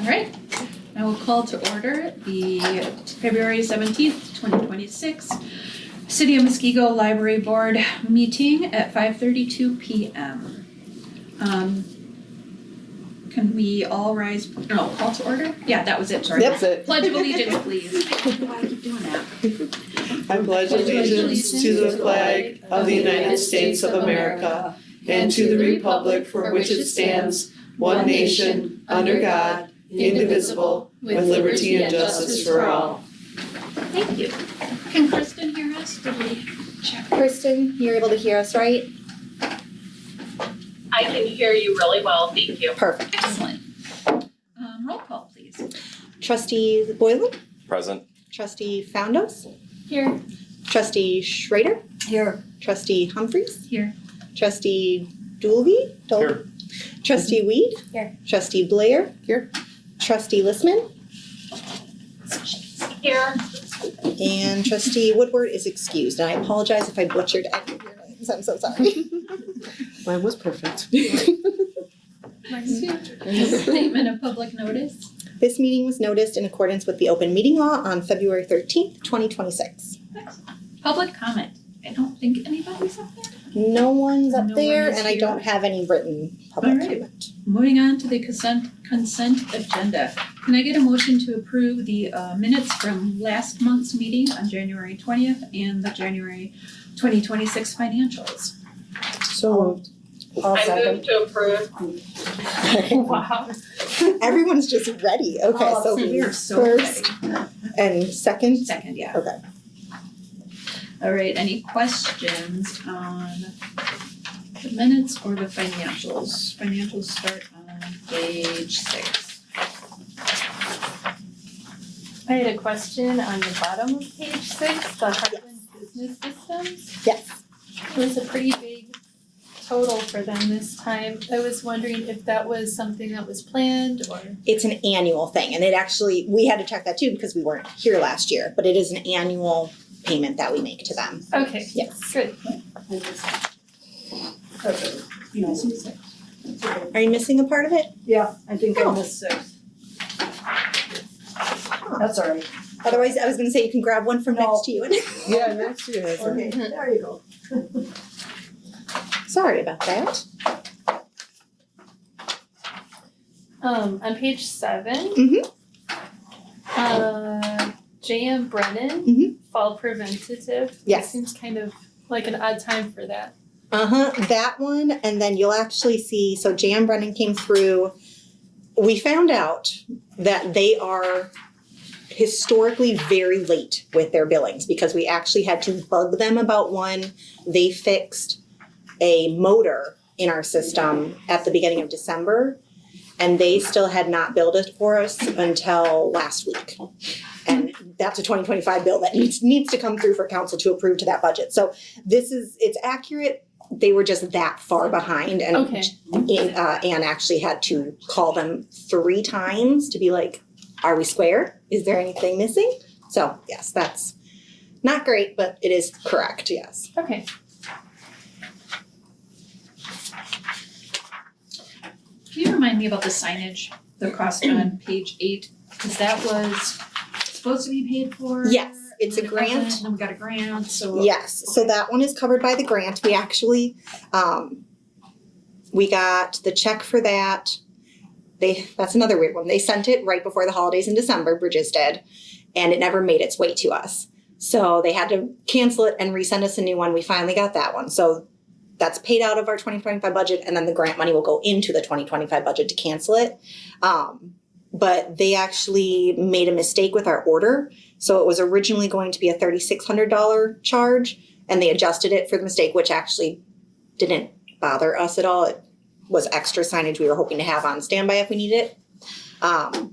All right, I will call to order the February 17th, 2026 City of Muskego Library Board meeting at 5:32 p.m. Can we all rise, no, call to order? Yeah, that was it, sorry. That's it. Pledge of allegiance, please. I don't know why I keep doing that. I pledge allegiance to the flag of the United States of America and to the republic for which it stands, one nation, under God, indivisible, with liberty and justice for all. Thank you. Can Kristen hear us? Did we check? Kristen, you're able to hear us, right? I can hear you really well, thank you. Perfect. Excellent. Roll call, please. Trustee Boylan? Present. Trustee Foundos? Here. Trustee Schrader? Here. Trustee Humphries? Here. Trustee Dooley? Here. Trustee Weed? Here. Trustee Blair? Here. Trustee Lissman? Here, And Trustee Woodward is excused. And I apologize if I butchered any of your names. I'm so sorry. Mine was perfect. Statement of public notice. This meeting was noticed in accordance with the open meeting law on February 13th, 2026. Public comment. I don't think anybody's up there. No one's up No there, one is and I here. don't have any written public All right. comment. Moving on to the consent agenda. Can I get a motion to approve the minutes from last month's meeting on January 20th and the January 2026 financials? So moved. I'll I second. move to approve. Wow. Everyone's just ready. Okay, so we are so first ready. and second. Second, yeah. Okay. All right, any questions on the minutes or the financials? Financials start on page 6. I had a question on the bottom of page 6, the Heartland Business Systems. Yes. It was a pretty big total for them this time. I was wondering if that was something that was planned or. It's an annual thing, and it actually we had to check that too because we weren't here last year. But it is an annual payment that we make to them. Okay, Yes. good. Are you missing a part of it? Yeah, I think Oh. I missed 6. That's all right. Otherwise, I was going to say you can grab one from No. next to you. Yeah, next year has Okay, there you go. Sorry about that. On page 7. Mhm. J.M. Brennan, Mhm. fall preventative. Yes. It seems kind of like an odd time for that. That one, and then you'll actually see. So Jan Brennan came through. We found out that they are historically very late with their billings because we actually had to bug them about one. They fixed a motor in our system at the beginning of December, and they still had not billed it for us until last week. And that's a 2025 bill that needs to come through for council to approve to that budget. So it's accurate. They were just that far behind, and Okay. Anne actually had to call them 3 times to be like, are we square? Is there anything missing? So yes, that's not great, but it is correct, yes. Okay. Can you remind me about the signage, the cost on page 8? Because that was supposed to be paid for. Yes, it's a and then it wasn't, grant. And then we got a grant, so. Yes, so that one is covered by the grant. We actually, we got the check for that. That's another weird one. They sent it right before the holidays in December, Bridges did, and it never made its way to us. So they had to cancel it and resend us a new one. We finally got that one. So that's paid out of our 2025 budget, and then the grant money will go into the 2025 budget to cancel it. But they actually made a mistake with our order. So it was originally going to be a $3,600 charge, and they adjusted it for the mistake, which actually didn't bother us at all. It was extra signage we were hoping to have on standby if we needed it.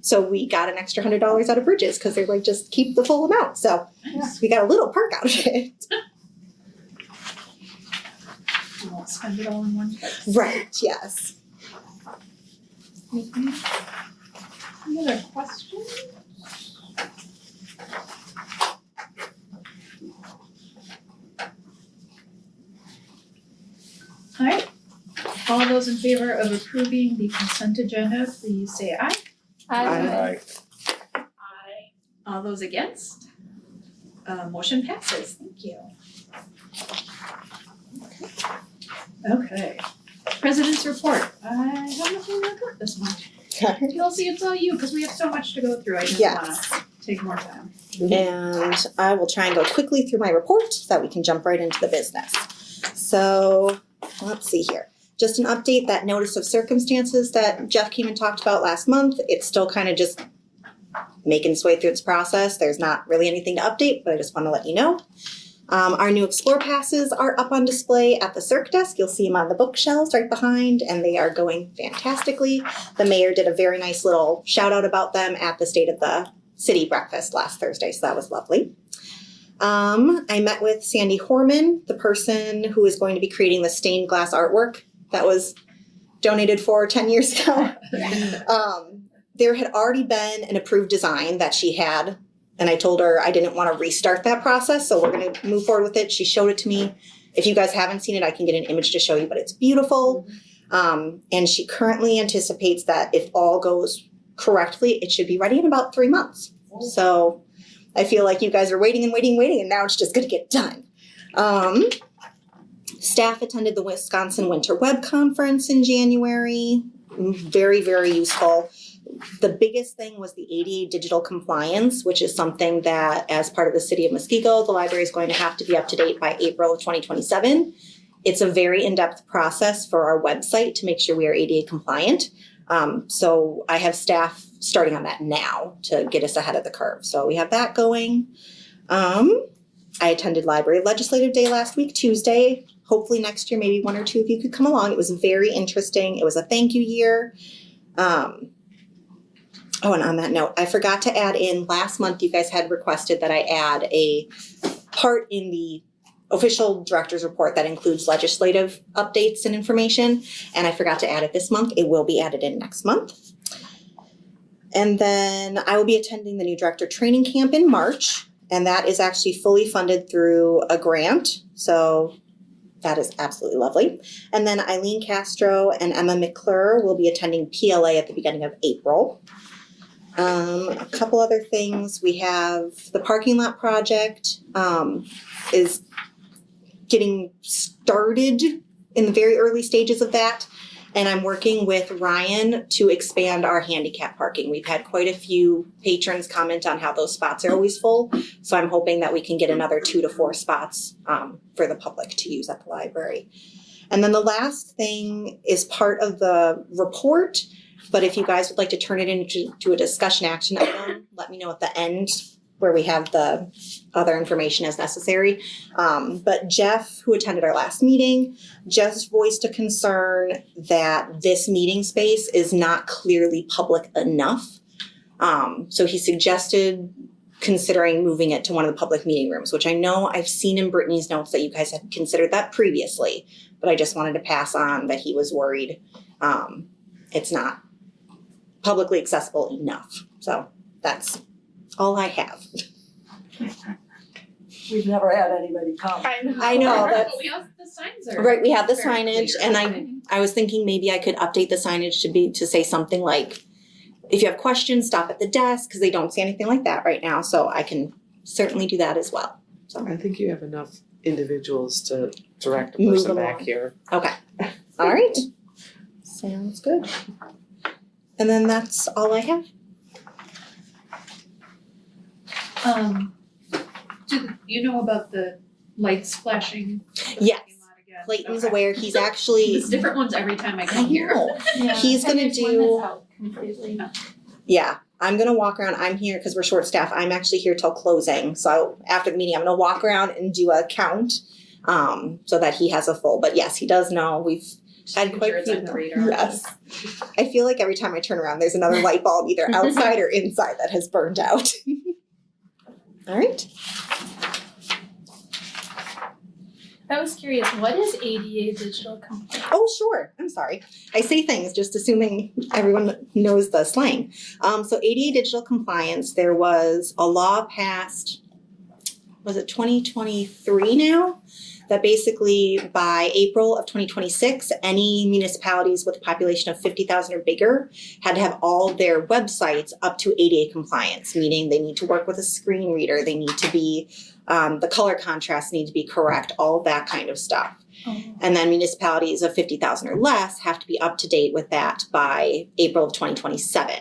So we got an extra $100 out of Bridges because they're like, just keep the full amount. So Nice. we got a little perk out of it. We won't spend it all in one place. Right, yes. Any other questions? All right, all those in favor of approving the consent agenda, please say aye. I All those against? Motion passes, thank you. Okay, President's report. I have nothing to report this month. Kelsey, it's all you, because we have so much to go through, I just wanna Yes. take more time. And I will try and go quickly through my report so that we can jump right into the business. So let's see here. Just an update, that notice of circumstances that Jeff came and talked about last month, it's still kind of just making its way through its process. There's not really anything to update, but I just want to let you know. Our new Explore passes are up on display at the Circ desk. You'll see them on the bookshelves right behind, and they are going fantastically. The mayor did a very nice little shout out about them at the State of the City breakfast last Thursday, so that was lovely. I met with Sandy Horman, the person who is going to be creating the stained glass artwork that was donated for 10 years ago. There had already been an approved design that she had, and I told her I didn't want to restart that process, so we're going to move forward with it. She showed it to me. If you guys haven't seen it, I can get an image to show you, but it's beautiful. And she currently anticipates that if all goes correctly, it should be ready in about 3 months. So I feel like you guys are waiting, and now it's just going to get done. Staff attended the Wisconsin Winter Web Conference in January. Very, very useful. The biggest thing was the ADA digital compliance, which is something that, as part of the city of Muskego, the library is going to have to be up to date by April of 2027. It's a very in-depth process for our website to make sure we are ADA compliant. So I have staff starting on that now to get us ahead of the curve. So we have that going. I attended Library Legislative Day last week, Tuesday. Hopefully next year, maybe one or two of you could come along. It was very interesting. It was a thank you year. Oh, and on that note, I forgot to add in, last month you guys had requested that I add a part in the official director's report that includes legislative updates and information, and I forgot to add it this month. It will be added in next month. And then I will be attending the new director training camp in March, and that is actually fully funded through a grant, so that is absolutely lovely. And then Eileen Castro and Emma McClure will be attending PLA at the beginning of April. A couple other things. We have the parking lot project is getting started in the very early stages of that. And I'm working with Ryan to expand our handicap parking. We've had quite a few patrons comment on how those spots are always full. So I'm hoping that we can get another 2 to 4 spots for the public to use at the library. And then the last thing is part of the report. But if you guys would like to turn it into a discussion action item, let me know at the end where we have the other information as necessary. But Jeff, who attended our last meeting, just voiced a concern that this meeting space is not clearly public enough. So he suggested considering moving it to one of the public meeting rooms, which I know I've seen in Brittany's notes that you guys had considered that previously, but I just wanted to pass on that he was worried it's not publicly accessible enough. So that's all I have. We've never had anybody come. I know, that's But we have the signs are. right. We have the very signage, clear. and I was thinking maybe I could update the signage to say something like, if you have questions, stop at the desk, because they don't say anything like that right now. So I can certainly do that as well. I think you have enough individuals to direct a Move person along. back here. Okay. All right. Sounds good. And then that's all I have. Do you know about the lights flashing? the Yes. parking lot again? Clayton's Okay. aware. He's actually. It's different ones every time I I come here. know. Yeah. He's And gonna there's one do- that's out completely. Yeah, I'm gonna walk around. I'm here because we're short staffed. I'm actually here till closing. So after the meeting, I'm gonna walk around and do a count, so that he has a full. But yes, he does know. We've had Making quite sure a it's few. on the radar. Yes, I feel like every time I turn around, there's another light bulb either outside or inside that has burned out. All right. I was curious, what is ADA digital compliance? Oh, sure. I'm sorry. I say things just assuming everyone knows the slang. So ADA digital compliance, there was a law passed, was it 2023 now? that basically by April of 2026, any municipalities with a population of 50,000 or bigger had to have all their websites up to ADA compliance, meaning they need to work with a screen reader, they need to be, the color contrasts need to be correct, all that kind of stuff. And then municipalities of 50,000 or less have to be up to date with that by April of 2027.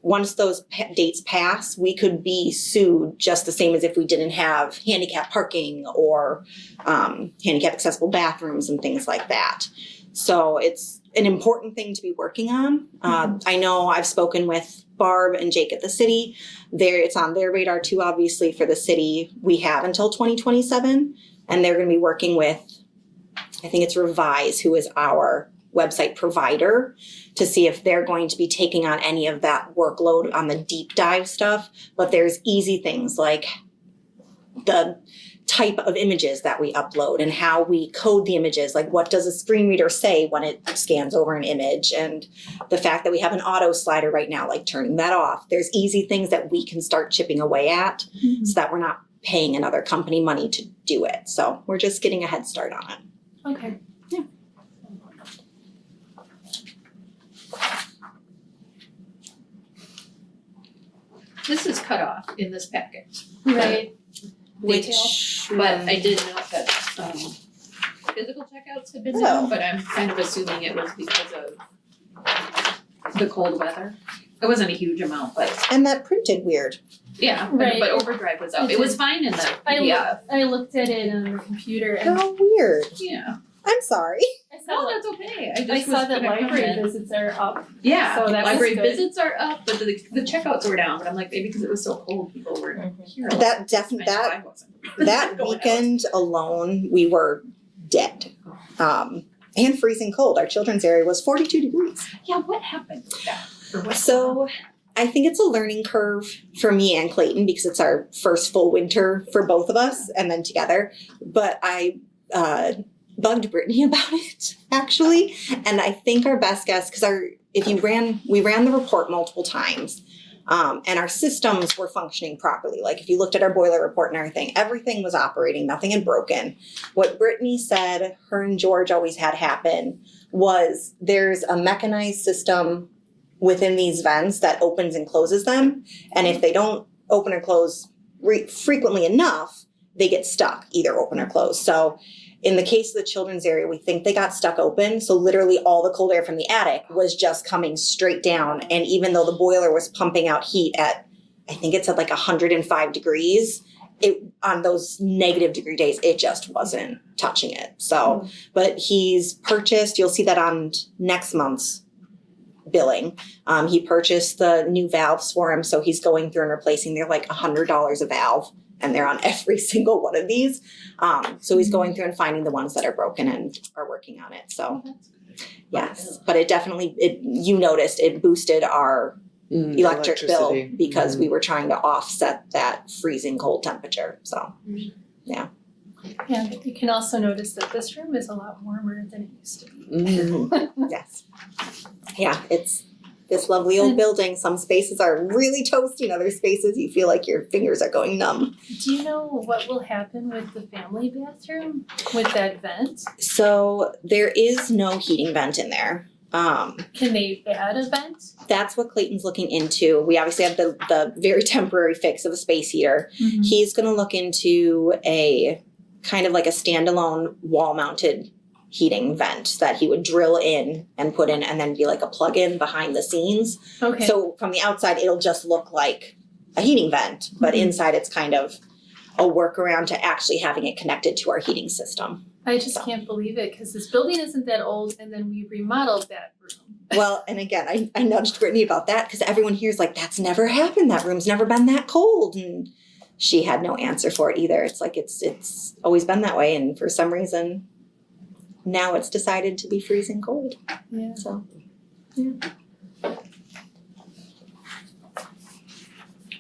Once those dates pass, we could be sued just the same as if we didn't have handicap parking or handicap accessible bathrooms and things like that. So it's an important thing to be working on. I know I've spoken with Barb and Jake at the city. It's on their radar too, obviously, for the city. We have until 2027, and they're going to be working with, I think it's Revise, who is our website provider, to see if they're going to be taking on any of that workload on the deep dive stuff. But there's easy things like the type of images that we upload and how we code the images, like what does a screen reader say when it scans over an image, and the fact that we have an auto slider right now, like turning that off. There's easy things that we can start chipping away at so that we're not paying another company money to do it. So we're just getting a head start on it. Okay. This is cut off in this packet. Right. Which, But I did note that physical checkouts have been down, but I'm kind of assuming it was because of the cold weather. It wasn't a huge amount, but and that printed weird. yeah, Right. but overdrive was up. It It was did. fine in the I PDF. I looked at it on the computer and How weird. Yeah. I'm sorry. I saw No, that that's okay. I just I was saw that gonna library comment. visits are up. Yeah, So that was library good. visits are up, but the checkouts were down. But I'm like, maybe because it was so cold, people were here. That I wasn't. That Going out. weekend alone, we were dead. And freezing cold. Our children's area was 42 degrees. Yeah, what happened with that? Or what- So I think it's a learning curve for me and Clayton because it's our first full winter for both of us and then together. But I bugged Brittany about it actually, and I think our best guess, because we ran the report multiple times, and our systems were functioning properly. Like if you looked at our boiler report and everything was operating, nothing had broken. What Brittany said her and George always had happen was there's a mechanized system within these vents that opens and closes them, and if they don't open or close frequently enough, they get stuck, either open or closed. So in the case of the children's area, we think they got stuck open. So literally all the cold air from the attic was just coming straight down. And even though the boiler was pumping out heat at, I think it's at like 105 degrees, on those negative degree days, it just wasn't touching it. So, but he's purchased, you'll see that on next month's billing. He purchased the new valves for him. So he's going through and replacing, they're like $100 a valve. And they're on every single one of these. So he's going through and finding the ones that are broken and are working on it. So yes, but it definitely, you noticed it boosted our electric bill Electricity. because we were trying to offset that freezing cold temperature. So Yeah, you can also notice that this room is a lot warmer than it used to be. yes. Yeah, it's this lovely old building. Some spaces are really toasty, and other spaces you feel like your fingers are going numb. Do you know what will happen with the family bathroom with that vent? So there is no heating vent in there. Can they add a vent? That's what Clayton's looking into. We obviously have the very temporary fix of a space heater. He's going to look into a kind of like a standalone wall-mounted heating vent that he would drill in and put in and then be like a plug-in behind the scenes. Okay. So from the outside, it'll just look like a heating vent, but inside it's kind of a workaround to actually having it connected to our heating system. I just can't believe it because this building isn't that old and then we remodeled that room. Well, and again, I nudged Brittany about that because everyone here's like, that's never happened. That room's never been that cold. And she had no answer for it either. It's like, it's always been that way. And for some reason, now it's decided to be freezing cold. Yeah. So,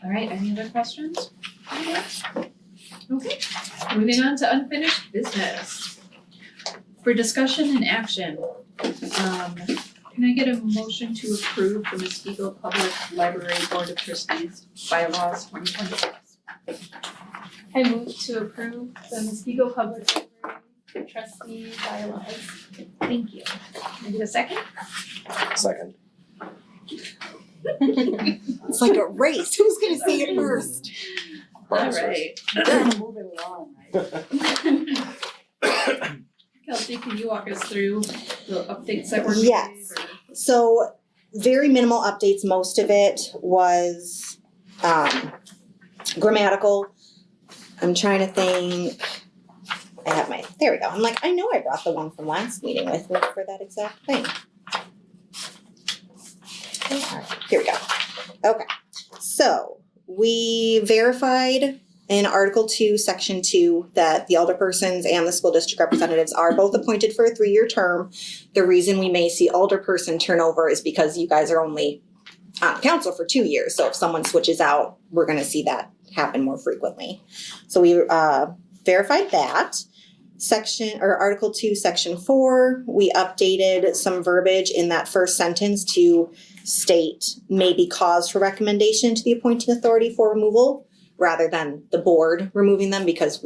All right, any other questions? Okay, moving on to unfinished business. For discussion and action, can I get a motion to approve the Muskego Public Library Board of Trustees bylaws 2026? I move to approve the Muskego Public Library trustee bylaws. Thank you. Can I get a second? Second. It's like a race. Who's gonna say it first? All right. Moving along, right? Kelsey, can you walk us through the updates that were made? Yes. So very minimal updates. Most of it was grammatical. I'm trying to think. I have my, there we go. I'm like, I know I brought the one from last meeting with me for that exact thing. Here we go. Okay. So we verified in Article 2, Section 2, that the alderpersons and the school district representatives are both appointed for a 3-year term. The reason we may see alderperson turnover is because you guys are only on council for 2 years. So if someone switches out, we're going to see that happen more frequently. So we verified that. Article 2, Section 4, we updated some verbiage in that first sentence to state may be cause for recommendation to the appointing authority for removal rather than the board removing them, because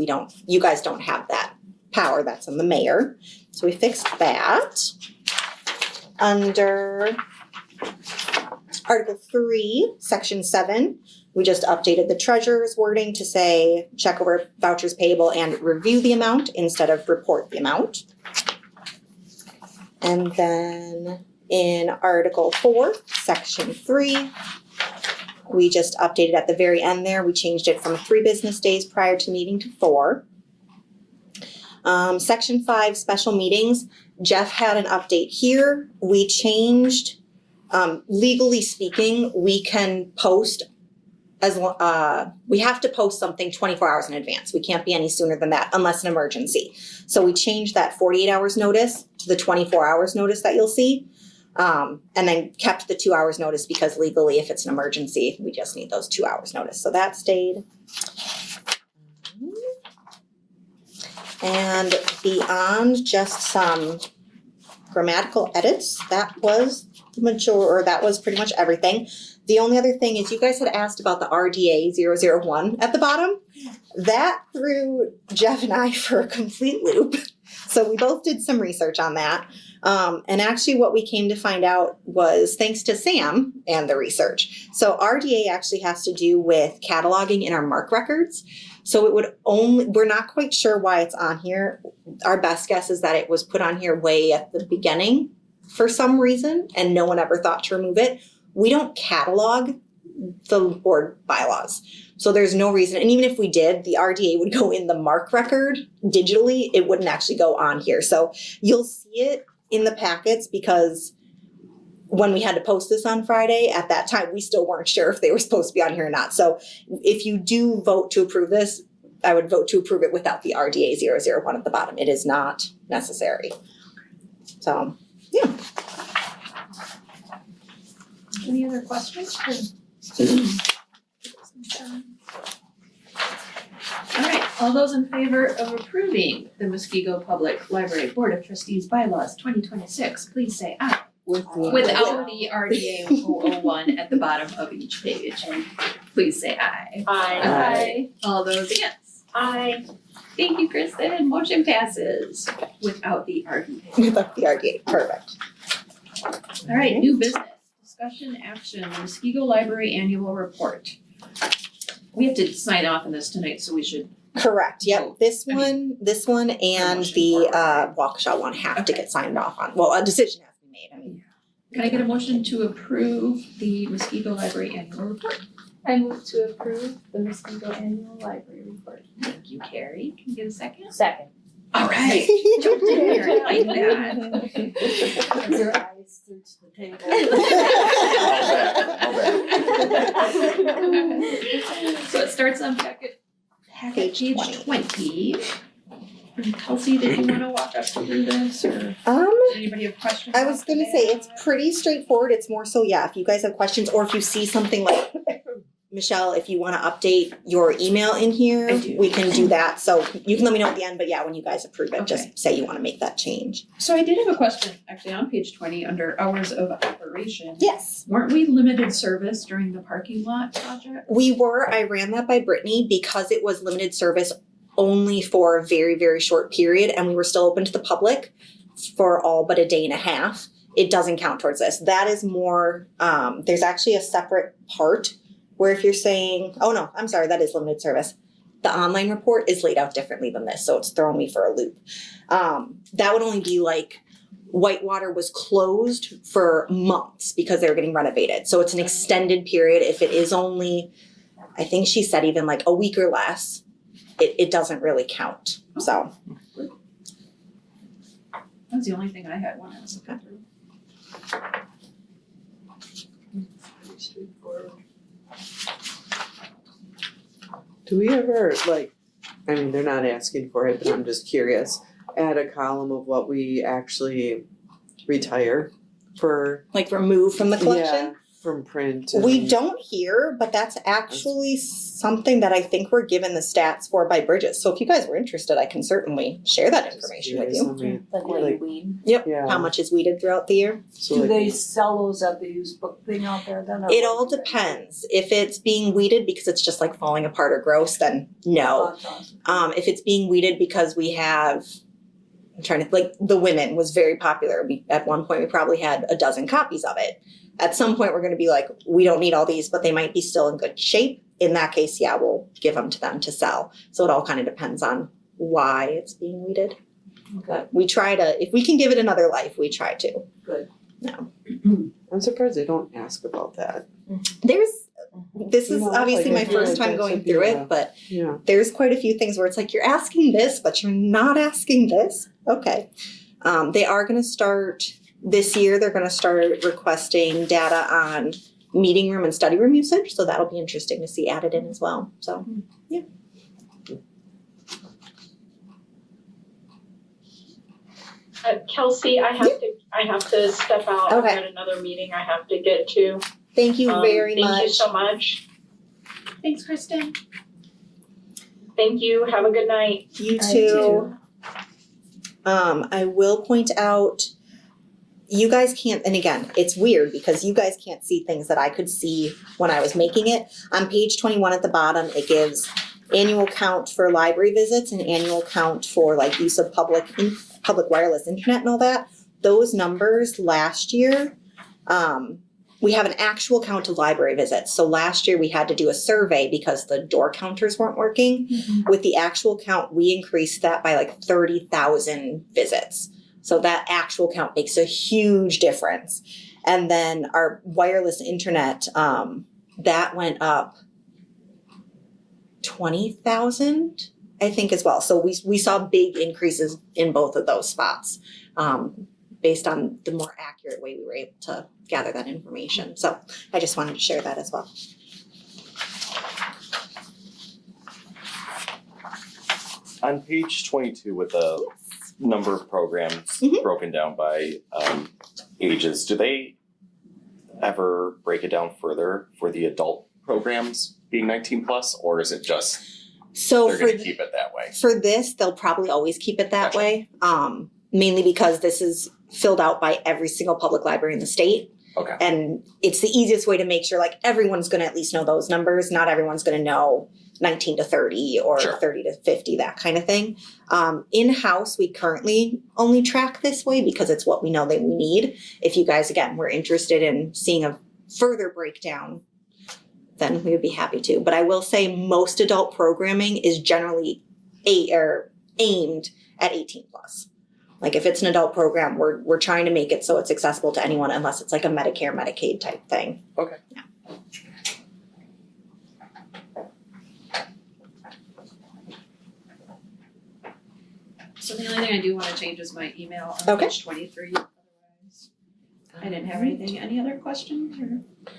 you guys don't have that power. That's on the mayor. So we fixed that. Under Article 3, Section 7, we just updated the treasurer's wording to say check over vouchers payable and review the amount instead of report the amount. And then in Article 4, Section 3, we just updated at the very end there. We changed it from 3 business days prior to meeting to 4. Section 5, special meetings. Jeff had an update here. We changed, legally speaking, we can post we have to post something 24 hours in advance. We can't be any sooner than that unless an emergency. So we changed that 48 hours notice to the 24 hours notice that you'll see. And then kept the 2 hours notice because legally, if it's an emergency, we just need those 2 hours notice. So that stayed. And beyond just some grammatical edits, that was pretty much everything. The only other thing is you guys had asked about the RDA 001 at the bottom. That threw Jeff and I for a complete loop. So we both did some research on that. And actually what we came to find out was thanks to Sam and the research. So RDA actually has to do with cataloging in our MARC records. So we're not quite sure why it's on here. Our best guess is that it was put on here way at the beginning for some reason and no one ever thought to remove it. We don't catalog the board bylaws. So there's no reason, and even if we did, the RDA would go in the MARC record digitally. It wouldn't actually go on here. So you'll see it in the packets because when we had to post this on Friday, at that time, we still weren't sure if they were supposed to be on here or not. So if you do vote to approve this, I would vote to approve it without the RDA 001 at the bottom. It is not necessary. So, yeah. Any other questions? All right, all those in favor of approving the Muskego Public Library Board of Trustees bylaws 2026, please say aye. Without the RDA 001 at the bottom of each page. Please say aye. Aye. All those against? Aye. Thank you, Kristen. Motion passes without the RDA. Without the RDA, perfect. All right, new business, discussion action, Muskego Library Annual Report. We have to sign off on this tonight, so we should. Correct, yep, Oh, this one and the Waukesha one have to get signed off on, well, a decision has to be made, I mean. Can I get a motion to approve the Muskego Library Annual Report? I move to approve the Muskego Annual Library Report. Thank you, Carrie. Can you get a second? Second. All right. Jumped in there, I like that. Your eyes search the table. So it starts on packet Page page 20. Kelsey, did you wanna walk us through this, or does anybody have questions? I was gonna say, it's pretty straightforward, it's more so, yeah, if you guys have questions, or if you see something like, Michelle, if you wanna update your email in here, I do. we can do that, so you can let me know at the end, but yeah, when you guys approve it, Okay. just say you wanna make that change. So I did have a question, actually, on page 20, under hours of operation. Yes. Weren't we limited service during the parking lot project? We were, I ran that by Brittany, because it was limited service only for a very, very short period and we were still open to the public for all but a day and a half, it doesn't count towards this. That is more, there's actually a separate part where if you're saying, oh no, I'm sorry, that is limited service. The online report is laid out differently than this, so it's throwing me for a loop. That would only be like Whitewater was closed for months because they were getting renovated. So it's an extended period. If it is only, I think she said even like a week or less, it doesn't really count. So That's the only thing I had when I was looking through. Do we ever I mean, they're not asking for it, but I'm just curious, add a column of what we actually retire for? like remove from the collection. Yeah, from print. We and- don't here, but that's actually something that I think we're given the stats for by Bridges. So if you guys were interested, I can certainly share that information with Curious, you. I mean, Like Like- weed. yeah. How much is weeded throughout the year? So Do like- they sell those at the used book thing out there then? or It what all do they do? depends. If it's being weeded because it's just like falling apart or gross, then no. That's awesome. If it's being weeded because we have, I'm trying to, like the Women was very popular. At one point we probably had a dozen copies of it. At some point we're gonna be like, we don't need all these, but they might be still in good shape. In that case, yeah, we'll give them to them to sell. So it all kind of depends on why it's being weeded. But we try to, if we can give it another life, we try to. Good. No. I'm surprised they don't ask about that. This You is know, obviously like, I my feel first like time that going should be through a- it, but Yeah. there's quite a few things where it's like, you're asking this, but you're not asking this. Okay. They are gonna start, this year, they're gonna start requesting data on meeting room and study room usage, so that'll be interesting to see added in as well, so. Kelsey, I have to step out. Okay. I've got another meeting I have to get to. Thank you very much. Thank you so much. Thanks, Kristen. Thank you. Have a good night. You I too. I will point out, you guys can't, and again, it's weird because you guys can't see things that I could see when I was making it. On page 21 at the bottom, it gives annual count for library visits and annual count for like use of public wireless internet and all that. Those numbers last year, we have an actual count of library visits. So last year we had to do a survey because the door counters weren't working. With the actual count, we increased that by like 30,000 visits. So that actual count makes a huge difference. And then our wireless internet, that went up 20,000, I think, as well. So we saw big increases in both of those spots, based on the more accurate way we were able to gather that information. So I just wanted to share that as well. On page 22 with the number of programs Mhm. broken down by ages, do they ever break it down further for the adult programs being 19 plus, or is it just So they're for gonna keep it that way? For this, they'll probably always keep it that Gotcha. way, mainly because this is filled out by every single public library in the state. Okay. And it's the easiest way to make sure like everyone's gonna at least know those numbers. Not everyone's gonna know 19 to 30 or Sure. 30 to 50, that kind of thing. In-house, we currently only track this way because it's what we know that we need. If you guys, again, were interested in seeing a further breakdown, then we would be happy to. But I will say most adult programming is generally aimed at 18 plus. Like if it's an adult program, we're trying to make it so it's accessible to anyone unless it's like a Medicare, Medicaid type thing. Okay. Yeah. So the only thing I do wanna change is my email on Okay. page 23, otherwise I didn't have anything. Any other questions or?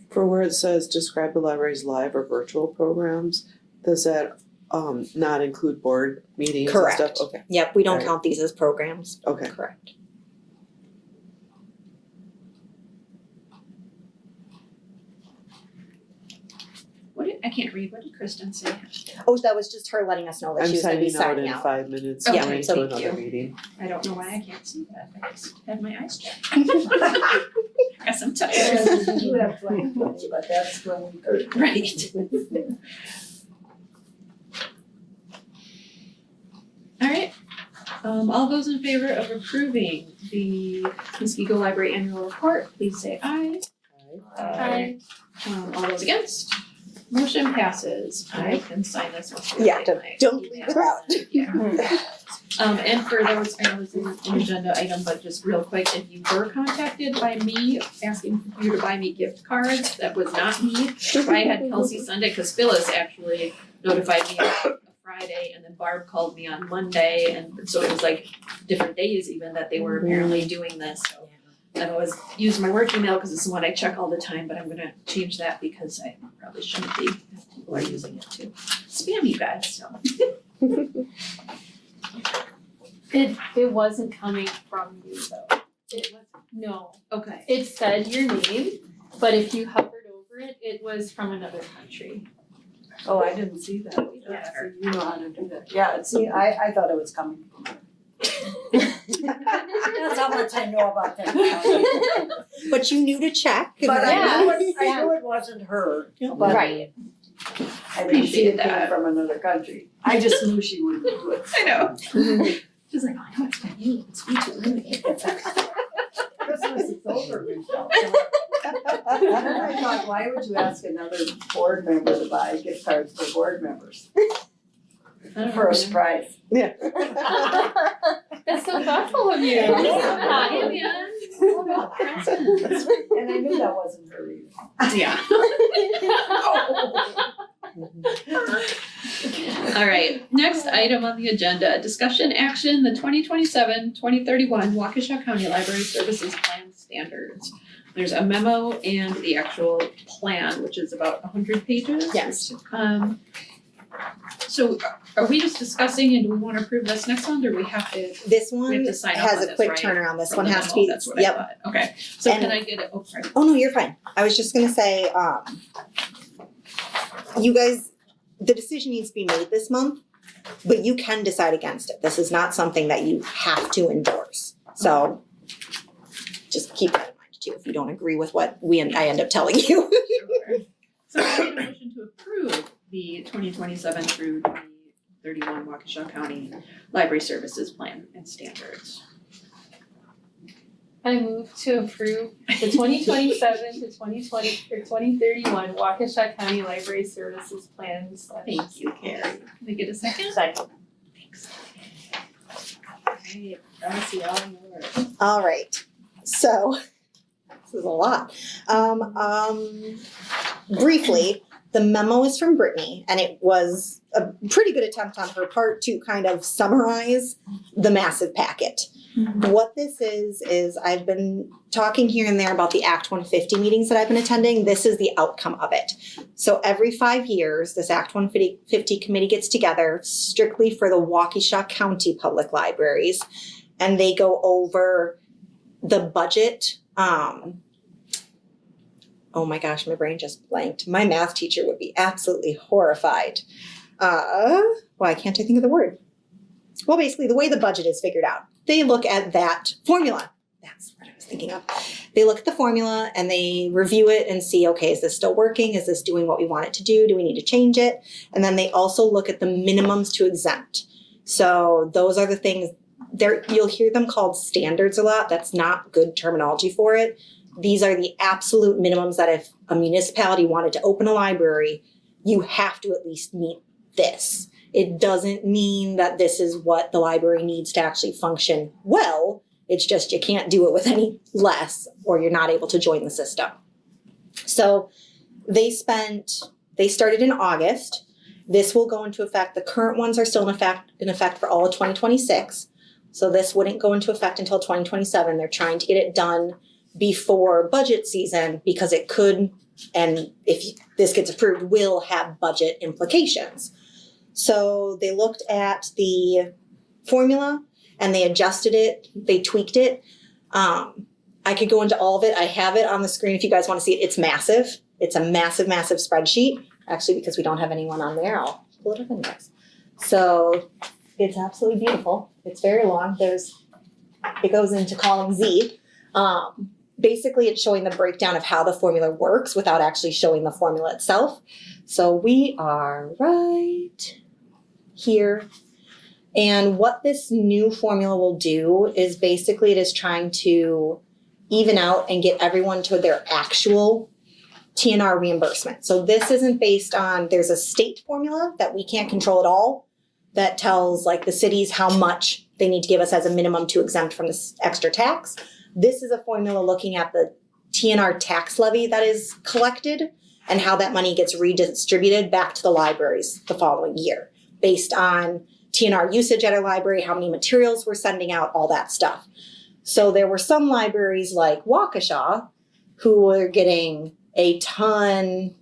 For where it says describe the library's live or virtual programs, does that not include board meetings and stuff? Correct. Okay, Yep, we don't Right. count these as programs. okay. Correct. I can't read. What did Kristen say? Oh, that was just her letting us know that I'm she was gonna be signing out signing in out. 5 minutes, Okay, going so to thank another you. meeting. I don't know why I can't see that. I just had my eyes checked. Guess I'm tired. You have 2020, but that's 2030. Right. Alright, all those in favor of approving the Muskego Library Annual Report, please say aye. Aye. All those against? Motion passes. I can sign this one. Yeah, don't leave it out. Yeah. And for those, I know this isn't an agenda item, but just real quick, if you were contacted by me asking you to buy me gift cards, that was not me. I had Kelsey Sunday, because Phyllis actually notified me on a Friday, and then Barb called me on Monday, and so it was like different days even that they were apparently doing this, so. I've always used my work email because it's the one I check all the time, but I'm gonna change that because I probably shouldn't be, if people are using it to spam you guys, so. It wasn't coming from you though. It was, no. Okay. It said your name, but if you hovered over it, it was from another country. Oh, I didn't see that. Yeah, so you know how to do that. Yeah, see, I thought it was coming from her. That's how much I know about that. But you knew to check. and But then- I knew it wasn't her, Yeah. but Right. I didn't see it Appreciate came that. from another country. I just knew she wouldn't do it. I know. She's like, oh, I know it's not you, it's me too. Christmas is over, Michelle. And then I thought, why would you ask another board member to buy gift cards for board members? For a surprise. Yeah. That's so thoughtful of you. Hey, man. And I knew that wasn't her either. Yeah. All right, next item on the agenda, discussion action, the 2027-2031 Waukesha County Library Services Plan Standards. There's a memo and the actual plan, which is about 100 pages. Yes. So are we just discussing and do we want to approve this next one, or do we have to? This We one have to sign off has on a this, quick right? turnaround. This From one the has to memo, be, that's what I yep. thought. Okay, so And- can I get it, oh, sorry. Oh no, you're fine. I was just gonna say, you guys, the decision needs to be made this month, but you can decide against it. This is not something that you have to endorse. So just keep that in mind too, if you don't agree with what I end up telling you. Sure. So I need a motion to approve the 2027 through 2031 Waukesha County Library Services Plan and Standards. I move to approve the 2027 to 2020 or 2031 Waukesha County Library Services Plans. Thank you, Carrie. Can I get a second? Second. Thanks. Alright, Darcy, all yours. All right, so this is a lot. Briefly, the memo is from Brittany, and it was a pretty good attempt on her part to kind of summarize the massive packet. What this is I've been talking here and there about the Act 150 meetings that I've been attending. This is the outcome of it. So every 5 years, this Act 150 committee gets together strictly for the Waukesha County Public Libraries, and they go over the budget. Oh my gosh, my brain just blanked. My math teacher would be absolutely horrified. Why can't I think of the word? Well, basically, the way the budget is figured out. They look at that formula. That's what I was thinking of. They look at the formula and they review it and see, okay, is this still working? Is this doing what we want it to do? Do we need to change it? And then they also look at the minimums to exempt. So those are the things, you'll hear them called standards a lot. That's not good terminology for it. These are the absolute minimums that if a municipality wanted to open a library, you have to at least meet this. It doesn't mean that this is what the library needs to actually function well. It's just you can't do it with any less or you're not able to join the system. So they started in August. This will go into effect. The current ones are still in effect for all of 2026. So this wouldn't go into effect until 2027. They're trying to get it done before budget season because it could, and if this gets approved, will have budget implications. So they looked at the formula and they adjusted it, they tweaked it. I could go into all of it. I have it on the screen if you guys want to see it. It's massive. It's a massive, massive spreadsheet. Actually, because we don't have anyone on there, I'll pull it up anyways. So it's absolutely beautiful. It's very long. It goes into column Z. Basically, it's showing the breakdown of how the formula works without actually showing the formula itself. So we are right here. And what this new formula will do is basically it is trying to even out and get everyone to their actual TNR reimbursement. So this isn't based on, there's a state formula that we can't control at all that tells like the cities how much they need to give us as a minimum to exempt from this extra tax. This is a formula looking at the TNR tax levy that is collected and how that money gets redistributed back to the libraries the following year based on TNR usage at our library, how many materials we're sending out, all that stuff. So there were some libraries like Waukesha who were getting a ton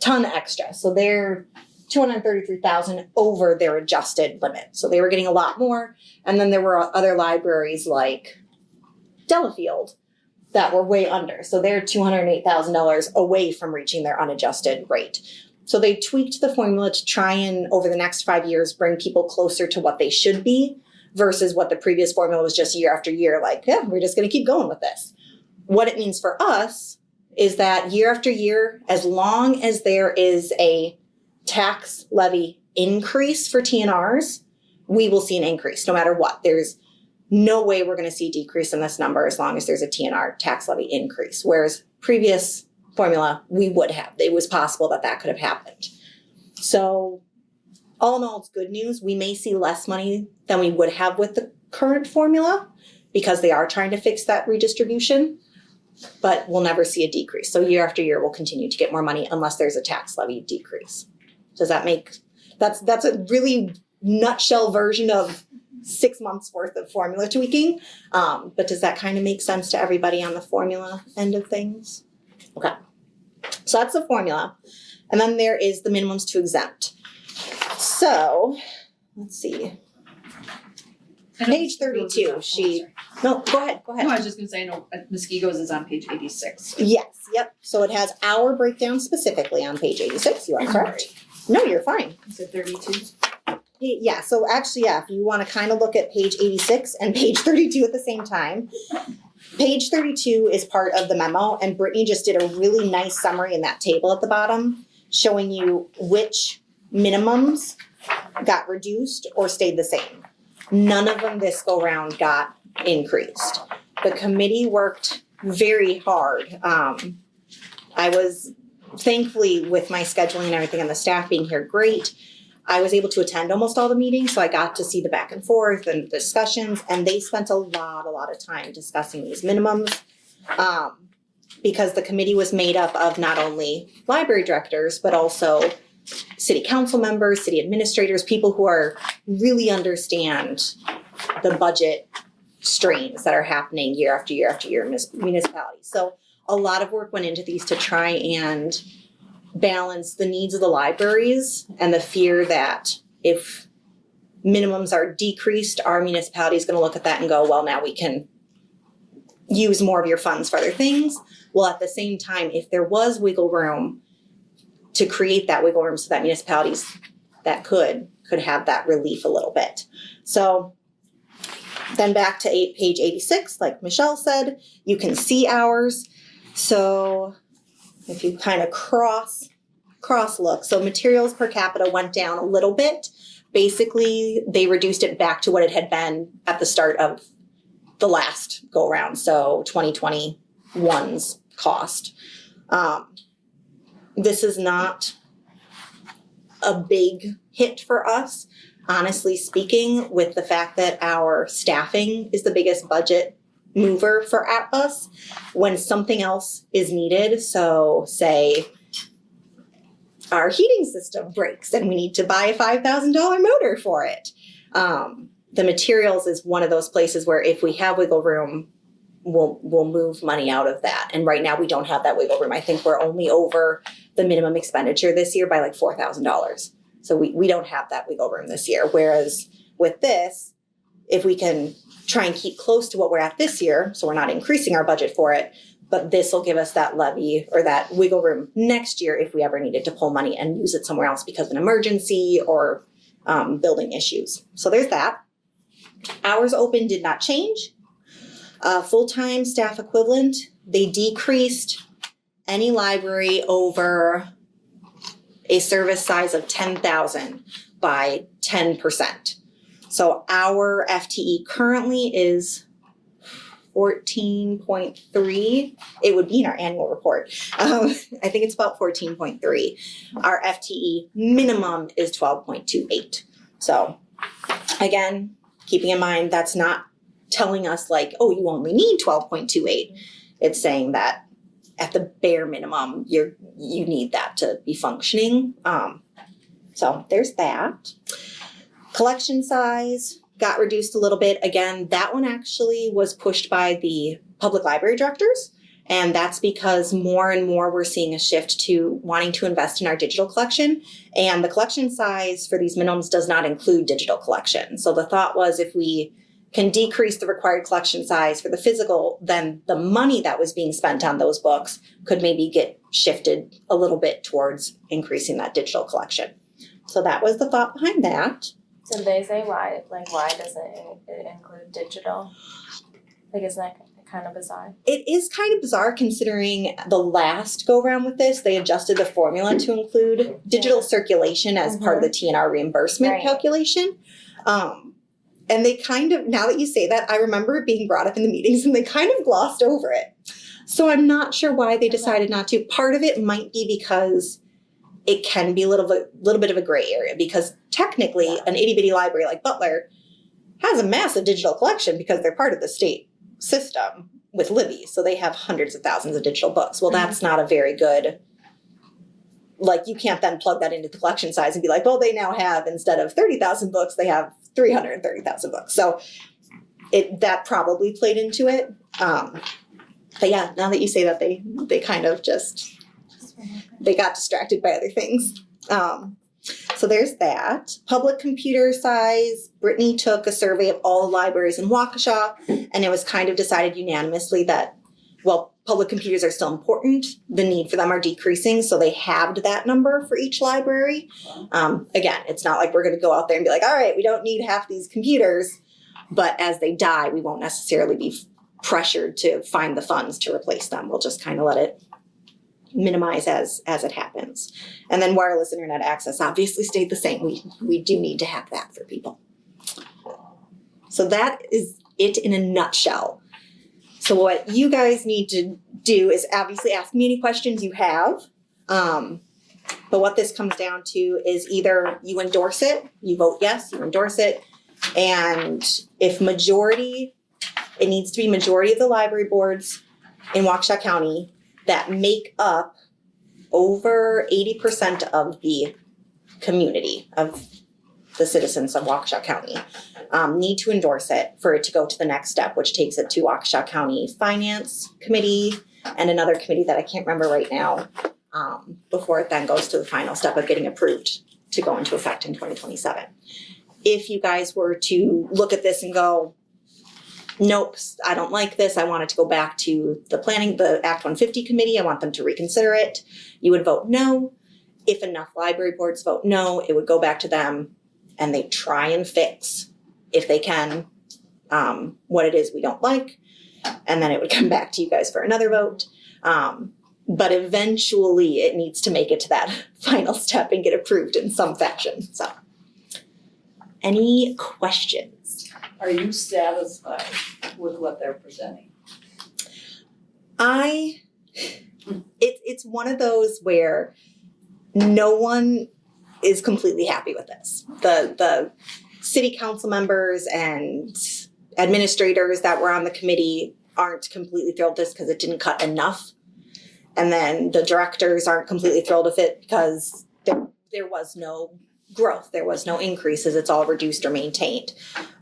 extra. So they're $233,000 over their adjusted limit. So they were getting a lot more. And then there were other libraries like Delafield that were way under. So they're $208,000 away from reaching their unadjusted rate. So they tweaked the formula to try and, over the next 5 years, bring people closer to what they should be versus what the previous formula was just year after year, like, yeah, we're just gonna keep going with this. What it means for us is that year after year, as long as there is a tax levy increase for TNRs, we will see an increase no matter what. There's no way we're gonna see a decrease in this number as long as there's a TNR tax levy increase. Whereas previous formula, we would have. It was possible that that could have happened. So all in all, it's good news. We may see less money than we would have with the current formula because they are trying to fix that redistribution, but we'll never see a decrease. So year after year, we'll continue to get more money unless there's a tax levy decrease. Does that make, that's a really nutshell version of 6 months worth of formula tweaking. But does that kind of make sense to everybody on the formula end of things? Okay, so that's the formula. And then there is the minimums to exempt. So, let's see. Page 32, no, go ahead. No, I was just gonna say, no, Muskego's is on page 86. Yes, yep. So it has our breakdown specifically on page 86. You are correct. No, you're fine. Is it 32? Yeah, so actually, yeah, if you want to kind of look at page 86 and page 32 at the same time. Page 32 is part of the memo, and Brittany just did a really nice summary in that table at the bottom showing you which minimums got reduced or stayed the same. None of them this go round got increased. The committee worked very hard. I was thankfully, with my scheduling and everything and the staff being here, great. I was able to attend almost all the meetings, so I got to see the back and forth and discussions, and they spent a lot of time discussing these minimums. Because the committee was made up of not only library directors, but also city council members, city administrators, people who are really understand the budget strains that are happening year after year after year in municipalities. So a lot of work went into these to try and balance the needs of the libraries and the fear that if minimums are decreased, our municipality is going to look at that and go, well, now we can use more of your funds for other things. Well, at the same time, if there was wiggle room to create that wiggle room so that municipalities that could have that relief a little bit. So then back to page 86, like Michelle said, you can see ours. So if you kind of cross look, so materials per capita went down a little bit. Basically, they reduced it back to what it had been at the start of the last go around, so 2021's cost. This is not a big hit for us, honestly speaking, with the fact that our staffing is the biggest budget mover for us when something else is needed. So say our heating system breaks and we need to buy a $5,000 motor for it. The materials is one of those places where if we have wiggle room, we'll move money out of that. And right now we don't have that wiggle room. I think we're only over the minimum expenditure this year by like $4,000. So we don't have that wiggle room this year. Whereas with this, if we can try and keep close to what we're at this year, so we're not increasing our budget for it, but this will give us that levy or that wiggle room next year if we ever needed to pull money and use it somewhere else because of an emergency or building issues. So there's that. Hours open did not change. Full-time staff equivalent, they decreased any library over a service size of 10,000 by 10%. So our FTE currently is 14.3. It would be in our annual report. I think it's about 14.3. Our FTE minimum is 12.28. So again, keeping in mind that's not telling us like, oh, you only need 12.28. It's saying that at the bare minimum, you need that to be functioning. So there's that. Collection size got reduced a little bit. Again, that one actually was pushed by the public library directors. And that's because more and more we're seeing a shift to wanting to invest in our digital collection. And the collection size for these minimums does not include digital collection. So the thought was if we can decrease the required collection size for the physical, then the money that was being spent on those books could maybe get shifted a little bit towards increasing that digital collection. So that was the thought behind that. Did they say why? Like, why doesn't it include digital? Like, isn't that kind of bizarre? It is kind of bizarre considering the last go round with this, they adjusted the formula to include digital circulation as part of the TNR reimbursement Right. calculation. And they kind of, now that you say that, I remember it being brought up in the meetings and they kind of glossed over it. So I'm not sure why they decided not to. Part of it might be because it can be a little bit of a gray area because technically an itty bitty library like Butler has a massive digital collection because they're part of the state system with Libby. So they have hundreds of thousands of digital books. Well, that's not a very good, like you can't then plug that into the collection size and be like, well, they now have, instead of 30,000 books, they have 330,000 books. So that probably played into it. But yeah, now that you say that, they kind of just, they got distracted by other things. So there's that. Public computer size, Brittany took a survey of all the libraries in Waukesha, and it was kind of decided unanimously that, well, public computers are still important. The need for them are decreasing, so they halved that number for each library. Again, it's not like we're gonna go out there and be like, all right, we don't need half these computers, but as they die, we won't necessarily be pressured to find the funds to replace them. We'll just kind of let it minimize as it happens. And then wireless internet access obviously stayed the same. We do need to have that for people. So that is it in a nutshell. So what you guys need to do is obviously ask me any questions you have. But what this comes down to is either you endorse it, you vote yes, you endorse it, and if majority, it needs to be majority of the library boards in Waukesha County that make up over 80% of the community of the citizens of Waukesha County need to endorse it for it to go to the next step, which takes it to Waukesha County Finance Committee and another committee that I can't remember right now, before it then goes to the final step of getting approved to go into effect in 2027. If you guys were to look at this and go, nope, I don't like this, I want it to go back to the Act 150 committee, I want them to reconsider it, you would vote no. If enough library boards vote no, it would go back to them and they try and fix, if they can, what it is we don't like, and then it would come back to you guys for another vote. But eventually it needs to make it to that final step and get approved in some fashion. So, any questions? Are you satisfied with what they're presenting? It's one of those where no one is completely happy with this. The city council members and administrators that were on the committee aren't completely thrilled with this because it didn't cut enough. And then the directors aren't completely thrilled with it because there was no growth, there was no increases, it's all reduced or maintained.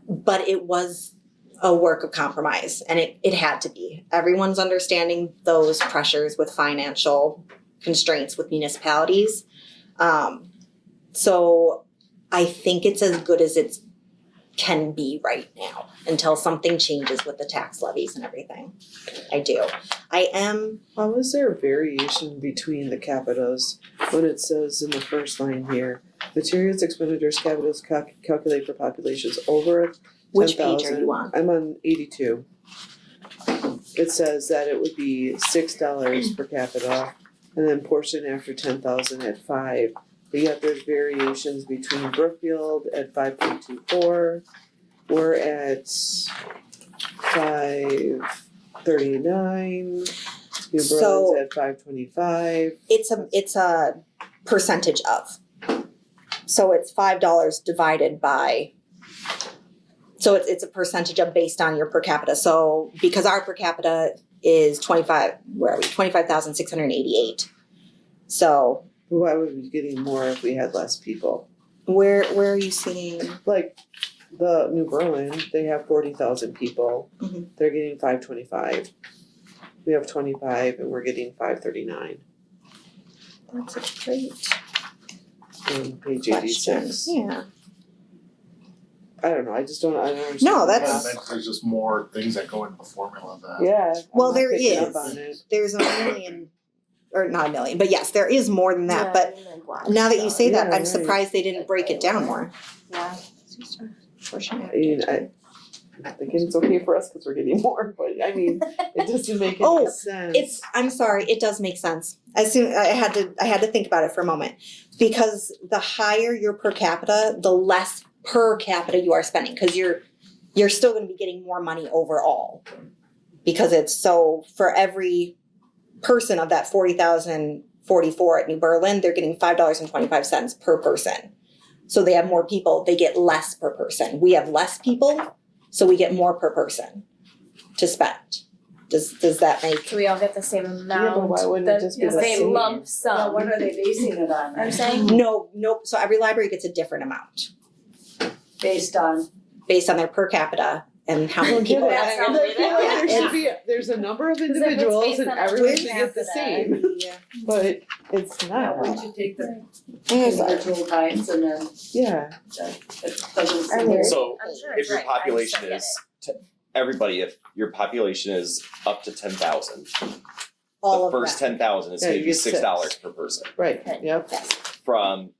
But it was a work of compromise, and it had to be. Everyone's understanding those pressures with financial constraints with municipalities. So I think it's as good as it can be right now until something changes with the tax levies and everything. I do. How is there a variation between the capitas when it says in the first line here, materials, expenditures, capitals calculate for populations over Which 10,000. page are you on? I'm on 82. It says that it would be $6 per capita, and then portion after 10,000 at 5, but yet there's variations between Brookfield at 5.24. We're at 5.39. New So- Berlin's at 5.25. It's a percentage of. So it's $5 divided by, so it's a percentage of based on your per capita. So because our per capita is 25,688. So Why would we be getting more if we had less people? where are you seeing? Like the New Berlin, they have 40,000 people. Mhm. They're getting 5.25. We have 25 and we're getting 5.39 That's a great on page question. 86. Yeah. I don't know, I don't understand. No, the that's- math. There's just more things that go into the formula of that. Yeah. Well, I'm not there picking up is. on it. There's a million, or not a million, but yes, there is more than that. But now that you say that, Yeah, I'm right. surprised they didn't break it down more. Yeah. I mean, I'm thinking it's okay for us because we're getting more, but I mean, it doesn't make any Oh, sense. I'm sorry, it does make sense. As soon I had to think about it for a moment. Because the higher your per capita, the less per capita you are spending, because you're still gonna be getting more money overall. Because it's so for every person of that 40,044 at New Berlin, they're getting $5.25 per person. So they have more people, they get less per person. We have less people, so we get more per person to spend. Does that make? So we all get the same amount, but why wouldn't it just be the the same same? lump Now, sum. what are they basing it on? I'm saying Nope. So every library gets a different amount Based on, based on their per capita and how many Well, people. yeah, That's I not feel really like that. there should be, there's a number of if it's individuals based and on our everyone per should get the capita. same, but it's not. wouldn't you take the Yes. individual times and then Yeah, it doesn't seem. Are So I'm sure if it's your right, I just population don't get is, everybody, if your population is up to 10,000, All the of first that. 10,000 is Yeah, gonna you be get $6 per person. right, Okay. yep. From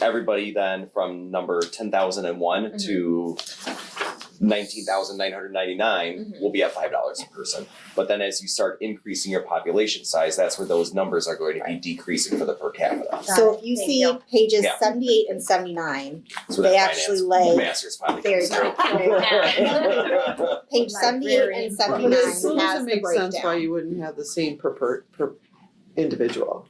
everybody then from number 10,001 to 19,999 will be at $5 a person. But then as you start increasing your population size, that's where those numbers are going to be decreasing for the per capita. So if you Thank see you. pages Yeah. 78 and 79, That's where They that actually finance lay- masters finally there comes you through. go. page 78 Librarian. and But 79 it still has doesn't the make sense why breakdown. you wouldn't have the same per individual.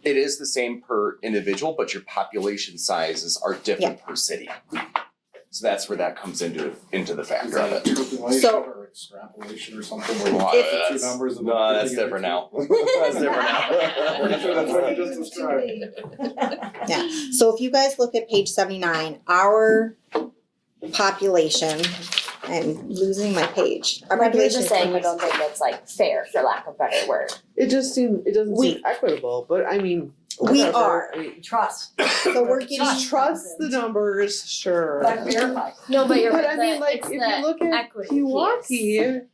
It is the same per individual, but your population sizes are different per city. So that's where that comes into the Is factor that of a it. interpolation So- or extrapolation or something where you Well, take If- the two numbers and No, then that's put it different together? now. That's different now. Pretty sure that's what you just described. Yeah. So if you guys look at page 79, our population, I'm losing my page. Our Like you're population just is saying you don't think it's like fair, for lack of a better word. It doesn't We- seem equitable, but I mean, We whatever. are. I mean, Trust, So we're getting trust the numbers, sure. but verify. No, but you're But right, I mean, like, if you look at equity Pewaukee,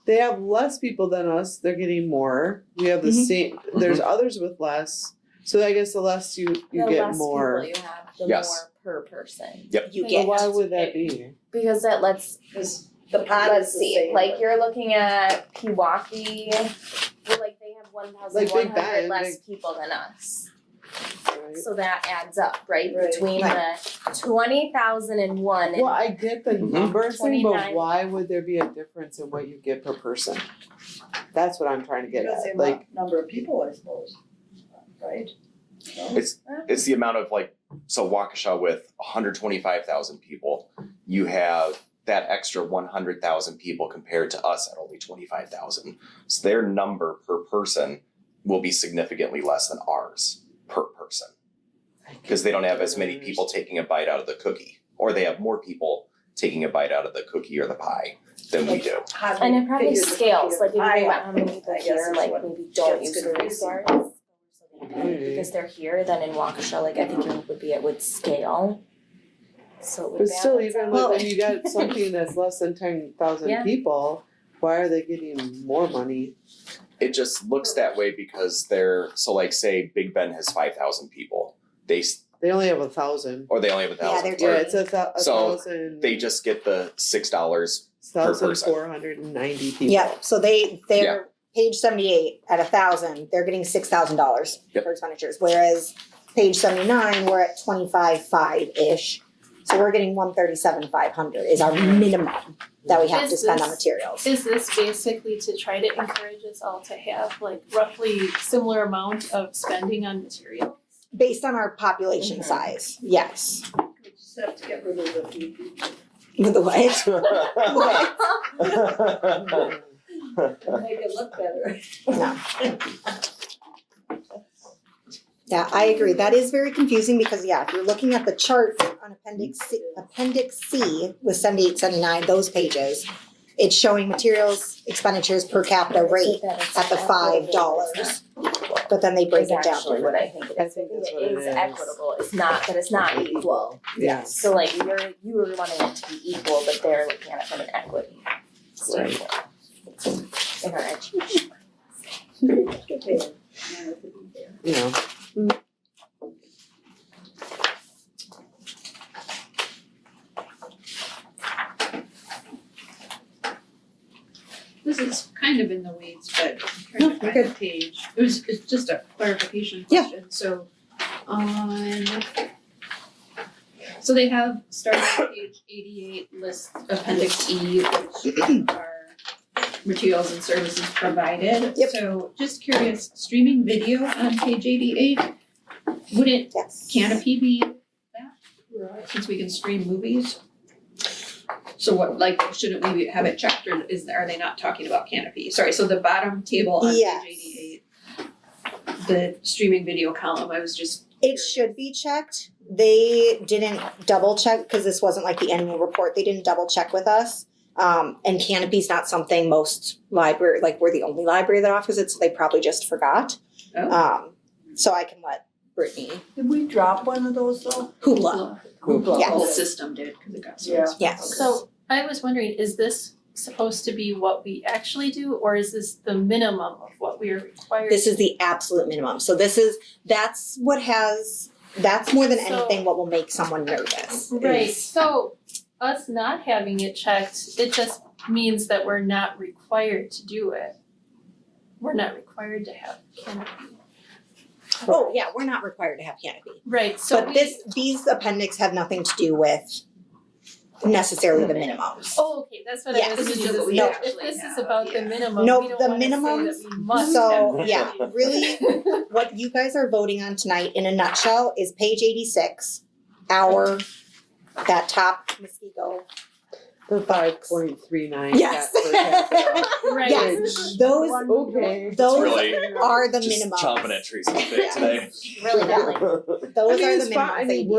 they have less people than us, they're getting more. We have the Mhm. same, there's others with less, so I guess the less you get more. The less people you have, the Yes. more per person. you But get. why would that be? Because that lets, Because the pot let's is the see, same. like you're looking at Pewaukee, well, like they have 1,100 Big Bend, less people than us. Right? So that adds up, right, Right. between Right. the 20,001 and Well, I get the Mhm. number thing, but 29. why would there be a difference in what you get per person? That's what I'm trying to get Because the at, like, number of people, I suppose, right? No? It's the amount of like, so Waukesha with 125,000 people, you have that extra 100,000 people compared to us at only 25,000. So their number per person will be significantly less than ours per person. Because they don't have as many people taking a bite out of the cookie, or they have more people taking a bite out of the cookie or the pie than we do. How And they it probably figure the scales, like if you pie think about out, how many people I guess here is like what maybe don't gets use the confusing. resource. So they pay because they're here, then in Waukesha, like I think it would scale. So it would but still, balance even out. Well- when you got something that's less than 10,000 Yeah. people, why are they getting more money? It just looks that way because they're, so like say Big Bend has 5,000 people, They only have 1,000. or they only have 1,000. they're Yeah, or it's a So, 1,000. they just get the $6 $1,490 people. Yeah, so they're Yeah. page 78 at 1,000, they're getting $6,000 Yep. for expenditures, whereas page 79, we're at 25,500-ish. So we're getting 137,500 is our minimum that we have to Is spend on this- materials. Is this basically to try to encourage us all to have like roughly similar amount of spending on materials? Based on our population size, yes. We just have to get rid of the few people. With the what? And make it look better. No. Yeah, I agree. That is very confusing because, yeah, if you're looking at the chart on Appendix C with 78, 79, those pages, it's showing materials expenditures per capita rate at the $5. But then they break Is it down. actually what I think it is. I think that's it what it is is. equitable. It's not, but it's not equal. Yeah. So like you were wanting it to be equal, but they're looking at it from an equity standpoint. In our education. You know, This is kind of in the weeds, but I'm No, trying to you're find the page. It's just a clarification Yeah. question, so on. So they have starting on page 88 list appendix E, which are materials and services provided. Yep. So just curious, streaming video on page 88, wouldn't Yes. Canopy be that? Since we can stream movies? So what, like, shouldn't we have it checked, or are they not talking about Canopy? Sorry, so the bottom table on Yes. page 88, the streaming video column, I was just. It should be checked. They didn't double check because this wasn't like the annual report. They didn't double check with us. And Canopy's not something most library, like we're the only library that offers it, so they probably just forgot. Oh. So I can let Brittany. Did we drop one of those though? Hoopla. Hoopla. Yes. The whole system did, because it got so Yeah. expensive. Yes. So I was wondering, is this supposed to be what we actually do, or is this the minimum of what we are required? This is the absolute minimum. So that's more than So- anything what will make someone nervous. Right, is- so us not having it checked, it just means that we're not required to do it. We're not required to have Canopy. Oh, yeah, we're not required to have Canopy. Right, so But these appendix have nothing to do with necessarily the minimums. Oh, okay, that's what I Yes. was This is confused. what we If actually this is have, about the yeah. minimum, No, we don't the wanna say minimums- that we must So, have yeah, Canopy. really, what you guys are voting on tonight in a nutshell is page 86, that top Muskego. the 5.39. Yes. Right. Yes, those Okay. those Really are the Just minimums. chomping at Tracy's bit today. Really Yeah. nothing. Those I mean, are it's the fine. minimums I that mean, you'd be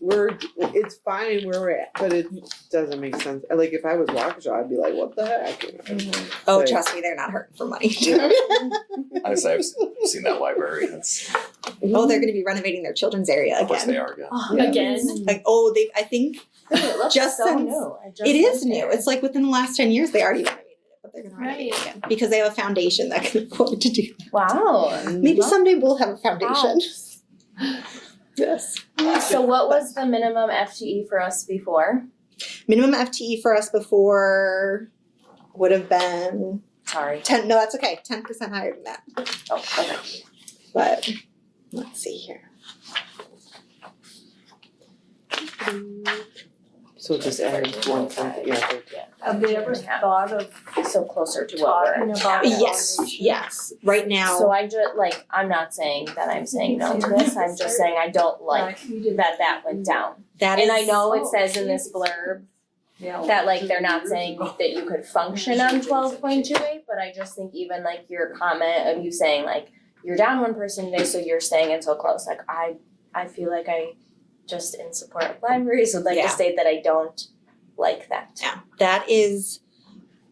we're- approving. It's fine where we're at, but it doesn't make sense. Like if I was Waukesha, I'd be like, what the heck? Oh, Like- trust me, they're not hurting for money. Honestly, I've seen that library. That's Oh, they're gonna be renovating their children's area of course again. they are again. Oh, Yeah. Again, Like, I think It looks Just so since- new. I just it is went new. there. It's like within the last 10 years, they already renovated it, but they're gonna renovate it again. Because they have a foundation that can afford to do that. Wow. Maybe someday we'll have a foundation. Yes. So what was the minimum FTE for us before? Minimum FTE for us before would have been Sorry. 10, no, that's okay, 10% higher than that. Oh, okay. But let's see here. So just add 1.5, yeah. Have they ever thought of So closer to what we're. talking about Yes, foundation? yes. Right now, So I just like, I'm not saying that I'm saying no to this, I'm just saying I don't like You did that went down. that is. And I know it says in this blurb Yeah. that like they're not saying that you could function on 12.28, but I just think even like your comment of you saying like you're down one person today, so you're staying until close, like I feel like I just in support of libraries would like Yeah. to state that I don't like that. Yeah, that is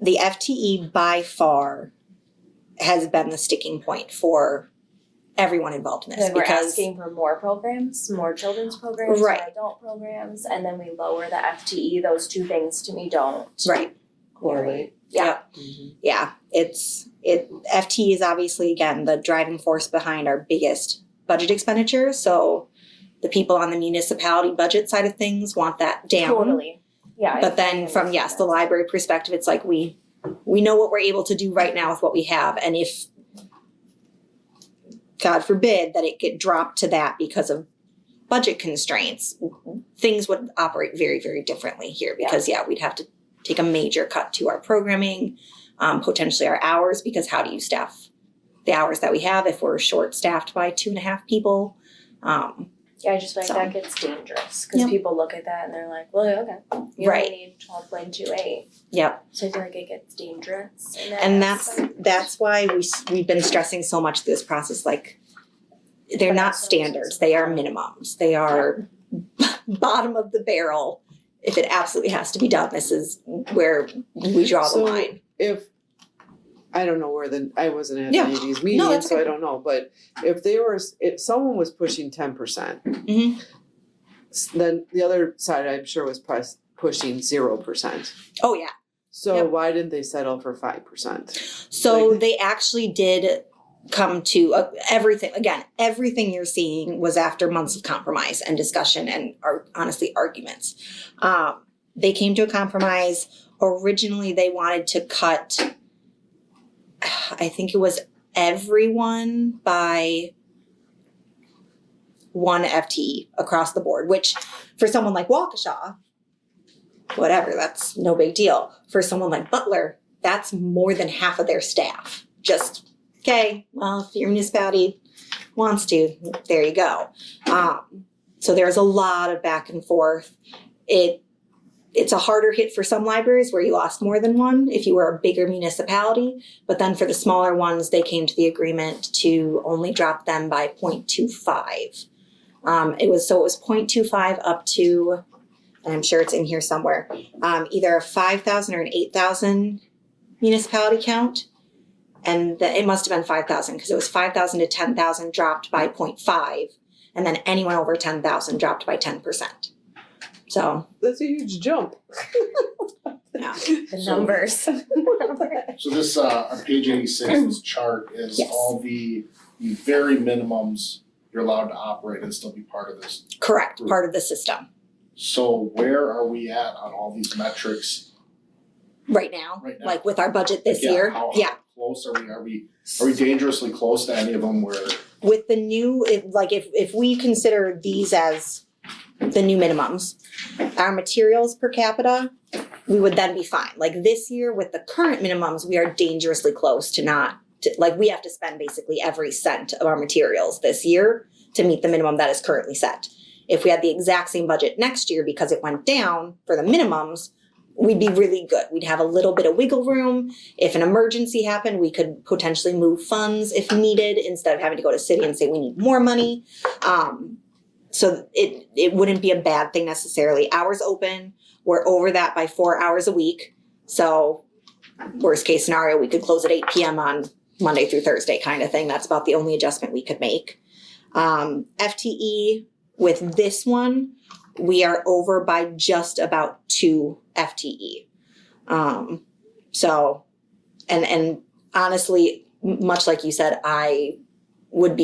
the FTE by far has been the sticking point for everyone involved in this Then we're because asking for more programs, more children's programs, Right. more adult programs, and then we lower the FTE, those two things to me don't right. Correlate. Yeah. Yeah, FTE is obviously again the driving force behind our biggest budget expenditures. So the people on the municipality budget side of things want that down. Totally. Yeah. But then from the library perspective, it's like we know what we're able to do right now with what we have, and if God forbid that it get dropped to that because of budget constraints, things would operate very, very differently here because we'd have to take a major cut to our programming, potentially our hours, because how do you staff the hours that we have if we're short staffed by 2.5 people? I just feel like that gets dangerous because people look at that and they're like, well, okay, you only need 12.28. Yep. So I feel like it gets dangerous. In that And aspect. that's why we've been stressing so much through this process. Like, they're not standards; they are minimums. They are bottom of the barrel. If it absolutely has to be done, this is where we draw the line. If, I don't know I wasn't at any of these that's meetings, so okay. I don't know, but if someone was pushing 10%, Mhm. then the other side, I'm sure, was pushing 0%. Oh yeah. So Yep. why didn't they settle for 5%? So they actually did come to everything you're seeing was after months of compromise and discussion and honestly arguments. They came to a compromise. Originally, they wanted to cut, I think it was everyone by 1 FTE across the board, which for someone like Waukesha, whatever, that's no big deal. For someone like Butler, that's more than half of their staff. Just, okay, well, if your municipality wants to, there you go. So there's a lot of back and forth. It's a harder hit for some libraries where you lost more than one if you were a bigger municipality. But then for the smaller ones, they came to the agreement to only drop them by 0.25. It was 0.25 up to, and I'm sure it's in here somewhere, either a 5,000 or an 8,000 municipality count. And it must have been 5,000 because it was 5,000 to 10,000 dropped by 0.5. And then anyone over 10,000 dropped by 10%. So That's a huge jump. yeah. The numbers. So this, on page 86, this chart is Yes. all the very minimums you're allowed to operate and still be part of this. Correct, part of the system. So where are we at on all these metrics Right now, right now? like with our budget this year. How Yeah. close are we dangerously close to any of them where? With the new, if we consider these as the new minimums, our materials per capita, we would then be fine. Like this year with the current minimums, we are dangerously close to we have to spend basically every cent of our materials this year to meet the minimum that is currently set. If we had the exact same budget next year because it went down for the minimums, we'd be really good. We'd have a little bit of wiggle room. If an emergency happened, we could potentially move funds if needed instead of having to go to city and say we need more money. So it wouldn't be a bad thing necessarily. Hours open, we're over that by 4 hours a week. So worst case scenario, we could close at 8 p.m. on Monday through Thursday kind of thing. That's about the only adjustment we could make. FTE with this one, we are over by just about 2 FTE. So, and honestly, much like you said, we wouldn't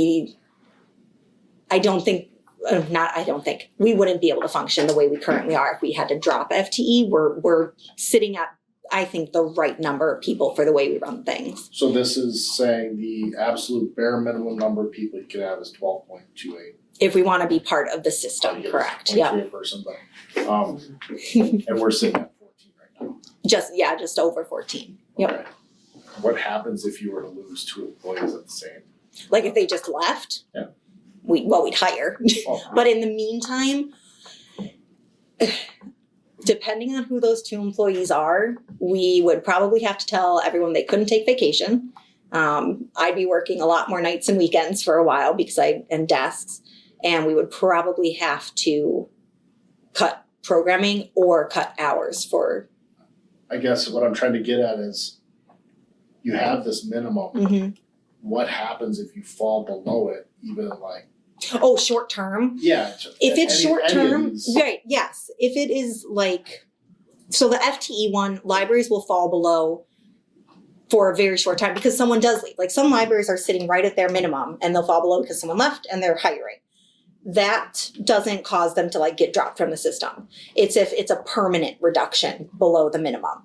be able to function the way we currently are if we had to drop FTE. We're sitting at, I think, the right number of people for the way we run things. So this is saying the absolute bare minimum number of people you could have is 12.28. If we want to be part of the system, correct? Yeah. 0.28 person, but and we're sitting at 14 right now. Just over 14. Yep. Okay. What happens if you were to lose 2 employees at the same? Like if they just left, Yeah. we'd hire. Oh, But in the meantime, depending on who those 2 employees are, we would probably have to tell everyone they couldn't take vacation. I'd be working a lot more nights and weekends for a while and desks, and we would probably have to cut programming or cut hours for. I guess what I'm trying to get at is you have this minimum. Mhm. What happens if you fall below it, even like? Oh, short term. Yeah. If it's short any of term, these- right, yes. If it is so the FTE one, libraries will fall below for a very short time because someone does leave. Like some libraries are sitting right at their minimum and they'll fall below because someone left and they're hiring. That doesn't cause them to get dropped from the system. It's if it's a permanent reduction below the minimum.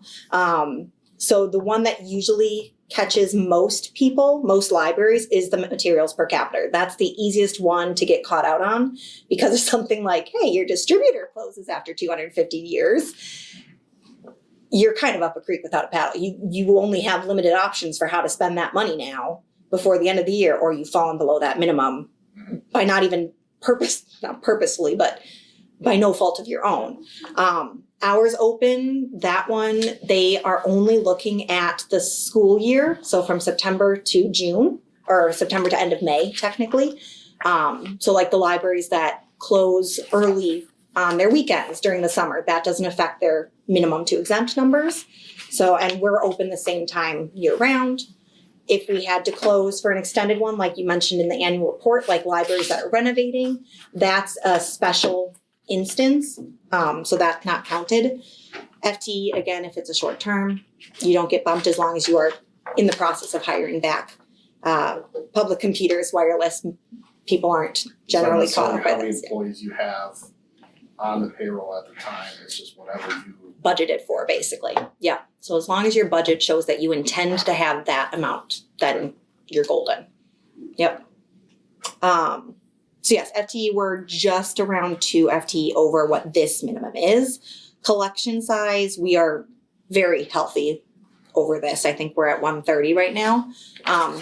So the one that usually catches most people, most libraries, is the materials per capita. That's the easiest one to get caught out on because of something like, hey, your distributor closes after 250 years. You're kind of up a creek without a paddle. You only have limited options for how to spend that money now before the end of the year, or you've fallen below that minimum by not even not purposefully, but by no fault of your own. Hours open, that one, they are only looking at the school year, so from September to June, or September to end of May, technically. So like the libraries that close early on their weekends during the summer, that doesn't affect their minimum to exempt numbers. So, and we're open the same time year round. If we had to close for an extended one, like you mentioned in the annual report, like libraries that are renovating, that's a special instance, so that's not counted. FTE, again, if it's a short term, you don't get bumped as long as you are in the process of hiring back. Public computers, wireless, people aren't generally caught up by How many this. employees you have on the payroll at the time, it's just whatever you. Budgeted for, basically. Yeah. So as long as your budget shows that you intend to have that amount, then you're golden. Yep. So yes, FTE, we're just around 2 FTE over what this minimum is. Collection size, we are very healthy over this. I think we're at 130 right now. And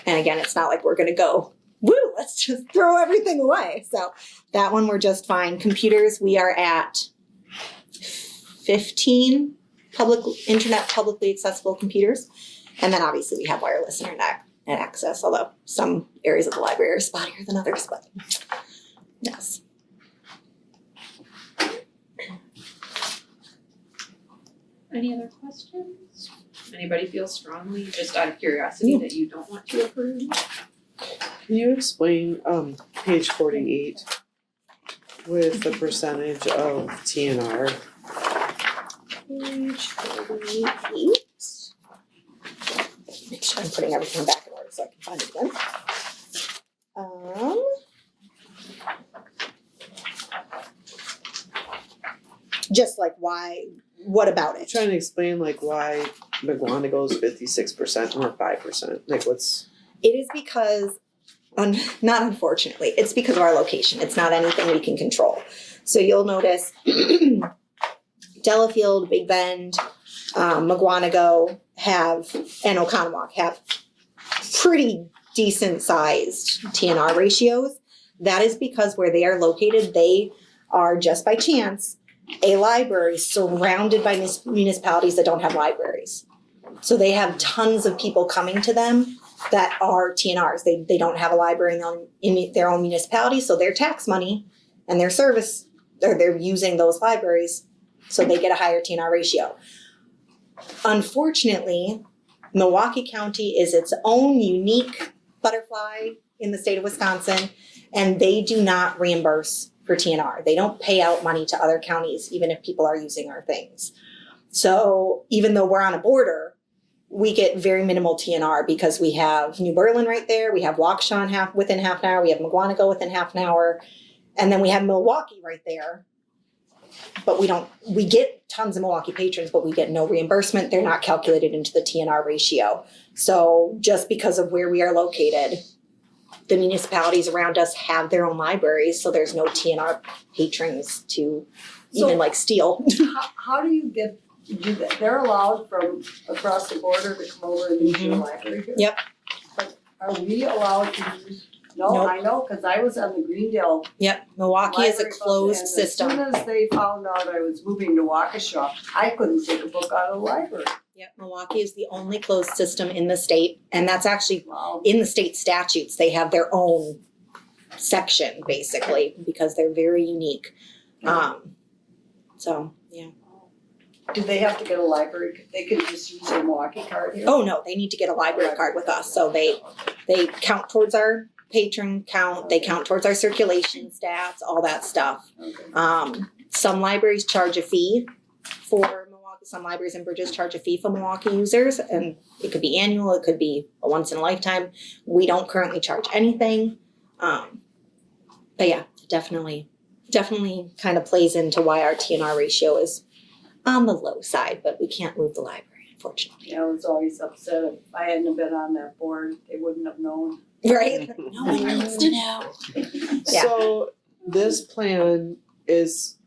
again, it's not like we're gonna go, woo, let's just throw everything away. So that one we're just fine. Computers, we are at 15 internet publicly accessible computers. And then obviously we have wireless internet and access, although some areas of the library are spottier than others, but yes. Any other questions? Anybody feel strongly, just out of curiosity, that you don't want to approve? Can you explain page 48 with the percentage of TNR? Page 48. Make sure I'm putting everything back in order so I can find it again. Just like why, what about I'm it? trying to explain like why Muskego is 56% or 5%. Like what's It is because, not unfortunately, it's because of our location. It's not anything we can control. So you'll notice Delafield, Big Bend, Muskego and Oconomowoc have pretty decent sized TNR ratios. That is because where they are located, they are just by chance a library surrounded by municipalities that don't have libraries. So they have tons of people coming to them that are TNRs. They don't have a library in their own municipality, so their tax money and their service, they're using those libraries, so they get a higher TNR ratio. Unfortunately, Milwaukee County is its own unique butterfly in the state of Wisconsin, and they do not reimburse for TNR. They don't pay out money to other counties, even if people are using our things. So even though we're on a border, we get very minimal TNR because we have New Berlin right there, we have Waukesha within half an hour, we have Muskego within half an hour, and then we have Milwaukee right there. But we get tons of Milwaukee patrons, but we get no reimbursement. They're not calculated into the TNR ratio. So just because of where we are located, the municipalities around us have their own libraries, so there's no TNR patrons to even steal. How do you get, they're allowed from across the border to come over and use your library here? Yep. But are we allowed to use? No, Nope. I know, cause I was on the Greendale Yep, Milwaukee is a library bus, closed and system. as soon as they found out I was moving to Waukesha, I couldn't take a book out of the library. Yep, Milwaukee is the only closed system in the state, and that's actually Wow. in the state statutes. They have their own section, basically, because they're very unique. So, yeah. Do they have to get a library? They can just use their Milwaukee card here? Oh, no, they need to get a library card with us, so they count towards our patron count, they count towards our circulation stats, all that stuff. Okay. Some libraries charge a fee for Milwaukee, some libraries in Bridges charge a fee for Milwaukee users, and it could be annual, it could be a once in a lifetime. We don't currently charge anything. But yeah, definitely kind of plays into why our TNR ratio is on the low side, but we can't move the library, unfortunately. I was always upset if I hadn't have been on that board, they wouldn't have known. Right? No one needs to know. Yeah. So this plan is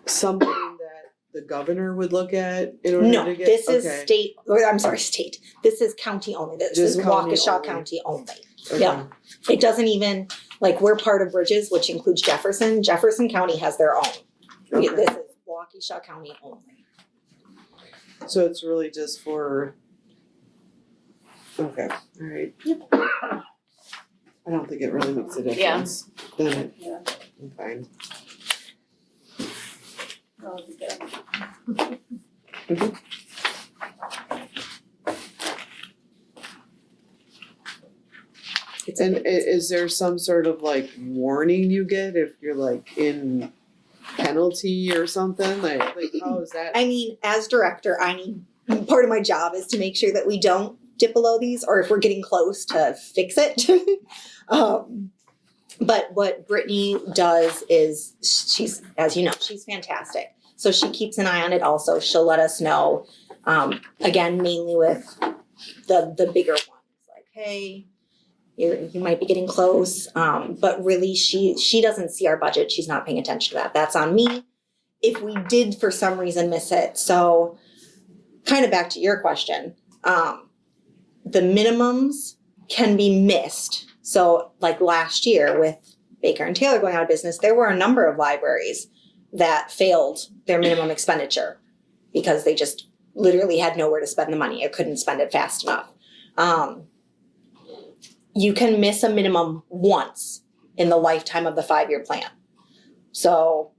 something that the governor would look at in order No, to get, this is okay, state, or I'm sorry, state. This is county only. This Just is county Waukesha only. County only. okay. Yeah. It doesn't even, like, we're part of Bridges, which includes Jefferson. Jefferson County has their own. Okay. This is Waukesha County only. So it's really just for, okay, alright. I don't think it really makes a difference. Then Yeah. I'm fine. Oh, yeah. It's a And big- is there some sort of like warning you get if you're like in penalty or something? Like how is that? I mean, as director, part of my job is to make sure that we don't dip below these, or if we're getting close, to fix it. But what Brittany does is she's, as you know, she's fantastic. So she keeps an eye on it also. She'll let us know, again, mainly with the bigger ones, like, hey, you might be getting close. But really she doesn't see our budget. She's not paying attention to that. That's on me if we did for some reason miss it. So kind of back to your question, the minimums can be missed. So like last year with Baker and Taylor going out of business, there were a number of libraries that failed their minimum expenditure because they just literally had nowhere to spend the money or couldn't spend it fast enough. You can miss a minimum once in the lifetime of the 5-year plan. So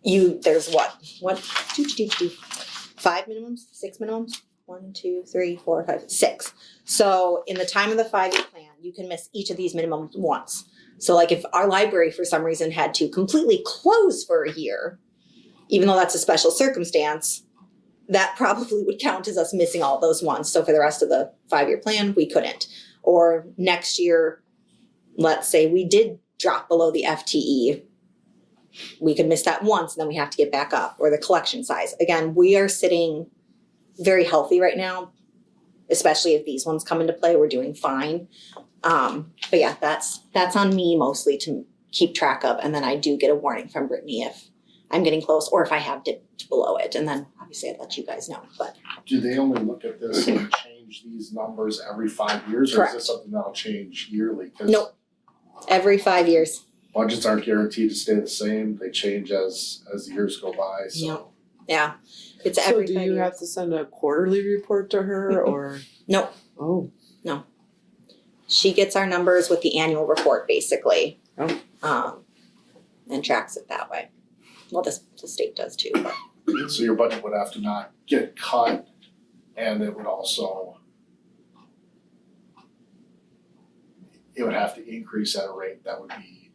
there's what? 5 minimums? 6 minimums? 1, 2, 3, 4, 5, 6. So in the time of the 5-year plan, you can miss each of these minimums once. So like if our library for some reason had to completely close for a year, even though that's a special circumstance, that probably would count as us missing all those once. So for the rest of the 5-year plan, we couldn't. Or next year, let's say we did drop below the FTE, we could miss that once and then we have to get back up. Or the collection size. Again, we are sitting very healthy right now, especially if these ones come into play, we're doing fine. But yeah, that's on me mostly to keep track of, and then I do get a warning from Brittany if I'm getting close or if I have dipped below it, and then obviously I'd let you guys know, but. Do they only look at this and change these numbers every 5 years, or is this something that'll change yearly? 'Cause Nope. Every 5 years. budgets aren't guaranteed to stay the same, they change as the years go by, so. Yeah, it's So every do 5 you years. have to send a quarterly report to her or? Nope. Oh, She gets our numbers with the annual report, basically. Oh. And tracks it that way. Well, the state does too, but. So your budget would have to not get cut, and it would also, it would have to increase at a rate that would be,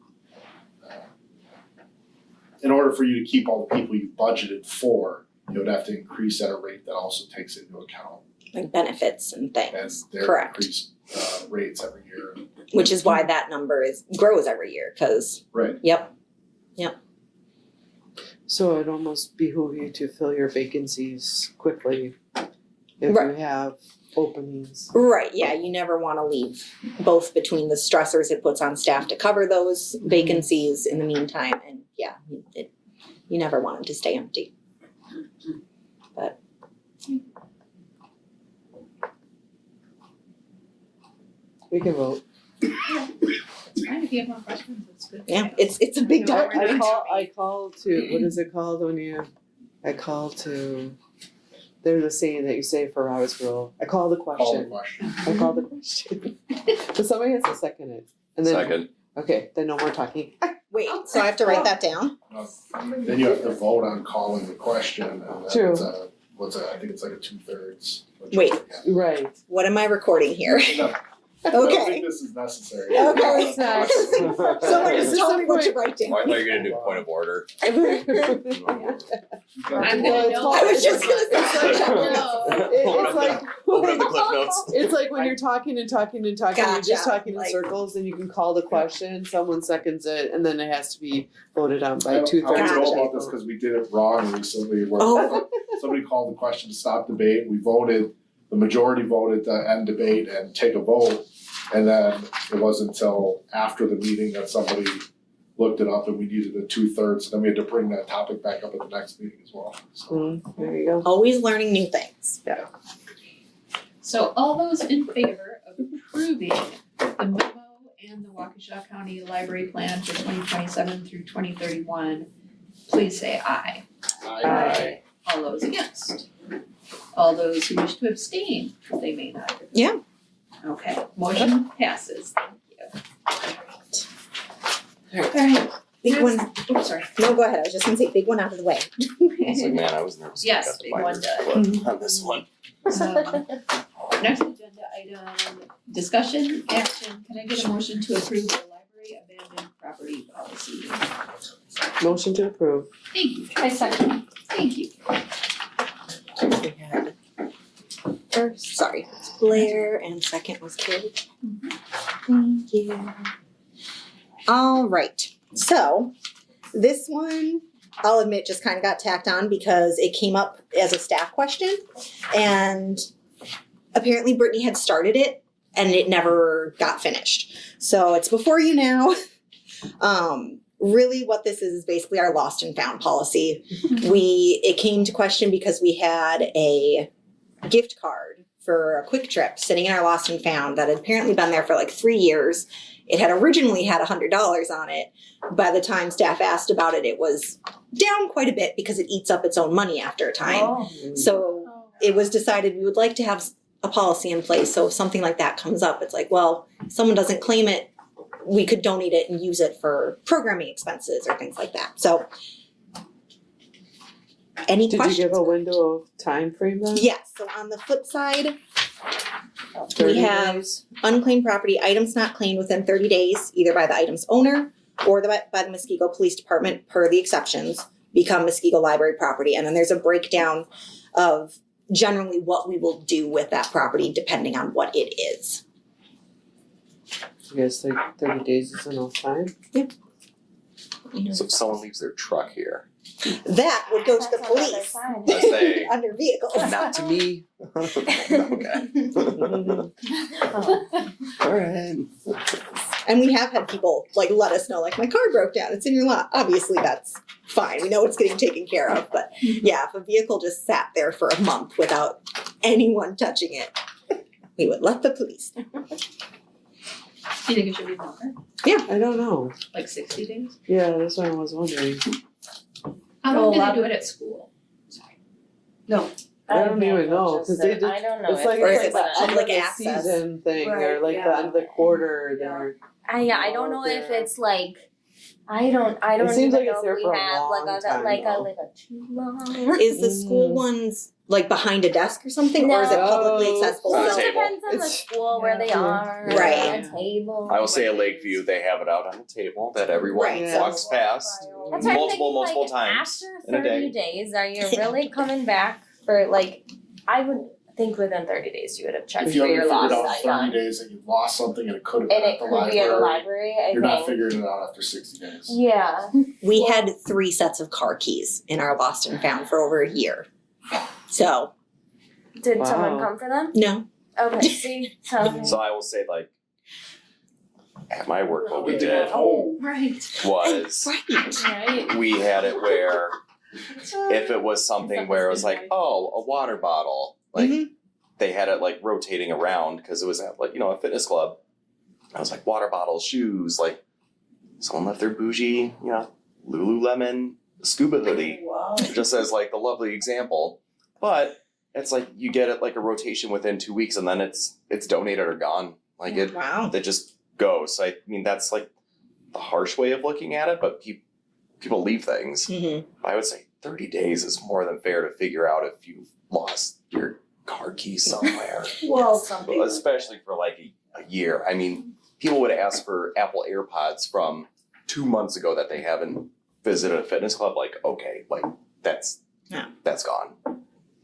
in order for you to keep all the people you budgeted for, you would have to increase at a rate that also takes into account Like benefits and things, as their correct. increased rates every year. Which is why that number grows every year, cause, Right. yep, so it'd almost behoove you to fill your vacancies quickly if Right. you have openings. right, yeah, you never wanna leave both between the stressors it puts on staff to cover those vacancies in the meantime, and yeah, you never want them to stay empty. But. We can vote. It's fine if you have more questions, it's good. Yeah, it's a big No, document. we're not. I call to, what is it called when there's a saying that you say for Robert's rule, I call the Call the question, question. I call the question. So somebody has to second it, and then. Second. Okay, then no more talking. Wait, so I have to write that down? Then you have to vote on calling the question, and True. that's I think it's like a 2/3. Wait. Right. What am I recording here? No, I don't Okay. think this is necessary. Okay. It's not. Someone Is just this tell the me what to point? write down. Why are you gonna do point of order? I'm gonna know. I was just gonna say. No. It's like. Open up the cliff notes. It's like when you're talking and talking and talking, you're just Gotcha, talking in like- circles, and you can call the question, someone seconds it, and then it has to be voted on I by don't 2/3 know of the about this people. because we did it wrong recently. Where Oh, somebody called the question to stop debate, we voted, the majority voted to end debate and take a vote. And then it wasn't until after the meeting that somebody looked it up and we needed a 2/3, and then we had to bring that topic back up at the next meeting as well, so. There you go. Always learning new things. So all those in favor of approving the memo and the Waukesha County Library Plan for 2027 through 2031, please say aye. Aye. All those against? All those who wish to abstain, they may not. Yeah. Okay, motion passes. Thank you. Alright. Alright, Big one. oops, sorry. No, go ahead. I was just gonna say big one out of the way. It's like, man, I was nervous. Yes, I got to big find one her foot on this one. Next agenda item, discussion, action, can I get a motion to approve the library abandoned property policy? Motion to approve. Thank you, I second. thank you. We had first, sorry, Blair, and second was Carrie. Thank you. All right, so this one, I'll admit, just kind of got tacked on because it came up as a staff question, and apparently Brittany had started it and it never got finished. So it's before you now. Really what this is basically our lost and found policy. It came to question because we had a gift card for a quick trip sitting in our lost and found that had apparently been there for like 3 years. It had originally had $100 on it. By the time staff asked about it, it was down quite a bit because it eats up its own money after a time. So it was decided we would like to have a policy in place. So if something like that comes up, it's like, well, if someone doesn't claim it, we could donate it and use it for programming expenses or things like that. So any Did questions? you give a window of time frame then? Yes, so on the flip side, 30 we have days? unclaimed property, items not claimed within 30 days, either by the item's owner or by the Muskego Police Department per the exceptions, become Muskego Library property. And then there's a breakdown of generally what we will do with that property depending on what it is. I guess like 30 days is enough time. So if someone leaves their truck here, That would go to the That's on the other police side. I say, under vehicles. not to me. Okay. Alright. And we have had people like let us know, like, my car broke down, it's in your lot. Obviously that's fine, we know it's getting taken care of, but yeah, if a vehicle just sat there for a month without anyone touching it, we would let the police know. Do you think it should be longer, I don't know. like 60 days? Yeah, that's what I was wondering. How Well, long do a lot they do it at school? I don't even know, 'cause they just- I don't know It's if like Or it's is it like like the end public of the access? season thing or Right, like the end of the quarter. They're I don't know if it's like I don't It seems even like it's know there if we for a have long like a time, though. like a too long. Is the school ones like behind a desk or something, or is it No. publicly accessible? On a So- table. Depends on the It's- school where they Yeah. are, Right. on a table. I will say at Lakeview, they have it out on the table that everyone Right, so- walks past That's what I'm multiple thinking, like, times after in a 30 day. days, are you really coming back for like? I would think within 30 days you would have checked If for you haven't your figured lost out in 30 item, days that you lost something and it could have and been it at the could be at the library, library. I you're not think. figuring it out after 60 days. Yeah. We had 3 sets of car keys in our lost and found for over a year. So, Did someone Wow. come for them? no. Okay. See. So. So I will say like, at my work, what we did Oh. Right. was, Right. Right. we had it where if it was something where it was like, oh, a water bottle, like Mhm. they had it like rotating around because it was at like, a fitness club. I was like, water bottles, shoes, like someone left their bougie, Lululemon scuba hoodie, Wow. just as like the lovely example. But it's like you get it like a rotation within 2 weeks and then it's donated or gone. Like it Wow. just goes. So I mean, that's like the harsh way of looking at it, but people leave things. Mm-hmm. I would say 30 days is more than fair to figure out if you've lost your car keys somewhere. Well, some people. Especially for like a year. I mean, people would ask for Apple AirPods from 2 months ago that they haven't visited a fitness club. Like, okay, like that's gone.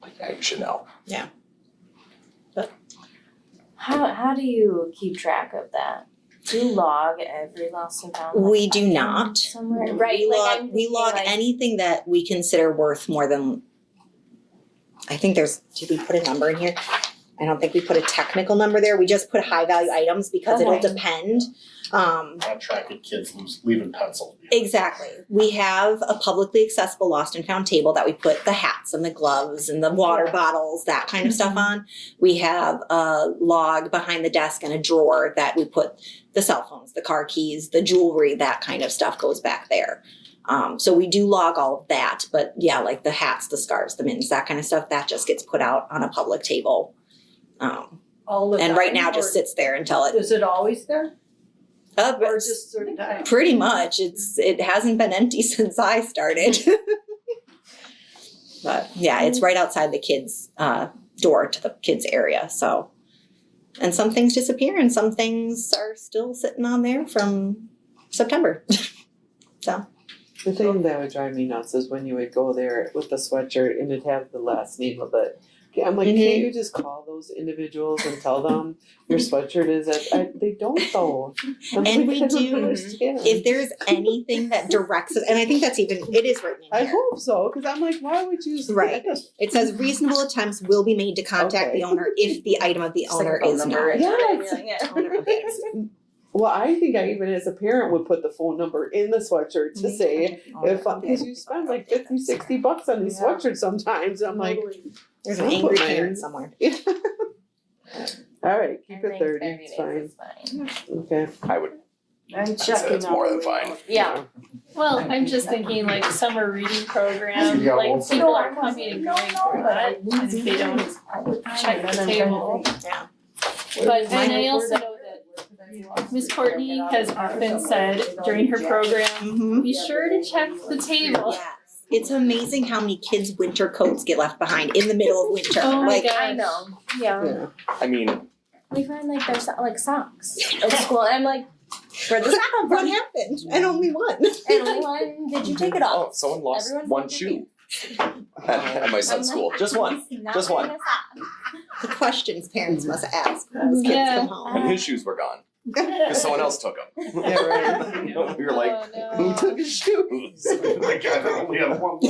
Like, I should know. How do you keep track of that? Do you log every lost and found? like, We do item not. Somewhere, right? We like log, I'm we thinking, log like, anything that we consider worth more than I think did we put a number in here? I don't think we put a technical number there. We just put high value items because it'll Okay. depend. Not tracking kids leaving pencils. Exactly. We have a publicly accessible lost and found table that we put the hats and the gloves and the water bottles, that kind of stuff on. We have a log behind the desk and a drawer that we put the cell phones, the car keys, the jewelry, that kind of stuff goes back there. So we do log all of that, but yeah, like the hats, the scarves, the mittens, that kind of stuff, that just gets put out on a public table. All the And right time, now just or sits there until it, is it always there? Or it's just certain times? pretty much, it hasn't been empty since I started. But yeah, it's right outside the kids' door to the kids' area, so. And some things disappear and some things are still sitting on there from September. The thing that would drive me nuts is when you would go there with the sweatshirt and it'd have the last name of it. I'm like, can't you just call those individuals and tell them your sweatshirt is at, they don't though. I'm And like, we I don't do, understand. if there's anything that directs us, and I think that's even, it is written in I here. hope so, cause I'm like, why would you? Right. It says reasonable attempts will be made to contact Okay. the owner if the item of the Just like a owner phone is number known. and Yes. everything, yeah. Owner, okay. Well, I think I even as a parent would put the phone number in the sweatshirt to say, if, cause you spend like $50-$60 on these Yeah. sweatshirts sometimes, I'm like, There's an I'll angry put mine. parent somewhere. alright, keep I it think 30, 30 it's days fine, is fine. okay. I would I'm say checking that's more on than the fine. way Yeah. Well, I'm just thinking like summer reading program, Yeah, like well, people are coming and going for that, and if they don't check the table. Yeah. But, and I also know that Miss Courtney has often said during her program, Mhm. be sure to check the table. Yes. It's amazing how many kids' winter coats get left behind in the middle of winter. Oh my Like, gosh. I know, yeah. Yeah. I mean, We find like their like socks at school, and I'm like, where'd the sock come what from? happened? And only one. And only one, did you take it off? oh, someone lost Everyone's one looking shoe at my son's school. Just one. Not Just wearing one. a sock. The questions parents must ask when those kids Yeah. come home. And his shoes were gone. Because someone else took them. Yeah, right. We were like, Oh, who no. took his shoes? My God, I only have one. I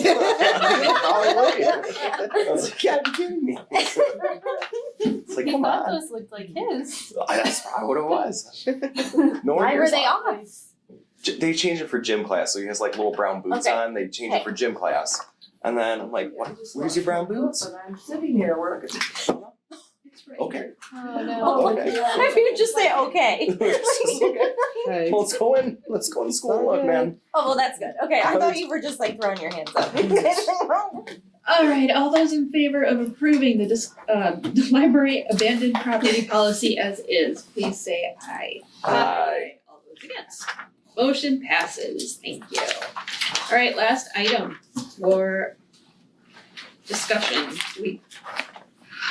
was like, yeah, you're kidding me. It's like, He come thought on. those looked like his. That's probably what it was. No one Why were cares they about off? They changed it for gym class, so he has like little brown boots Okay. on. They changed it for gym class, and then I'm like, "What? Where's your brown boots?" But I'm sitting here working. Okay. Oh no. Okay. If you just say okay. Right. Well, let's go in. Let's go in school, look, man. Oh, well, that's good. Okay, I thought you were just like throwing your hands up. All right, all those in favor of approving the library abandoned property policy as is, please say aye. Aye. All those against, motion passes, thank you. All right, last item for discussion,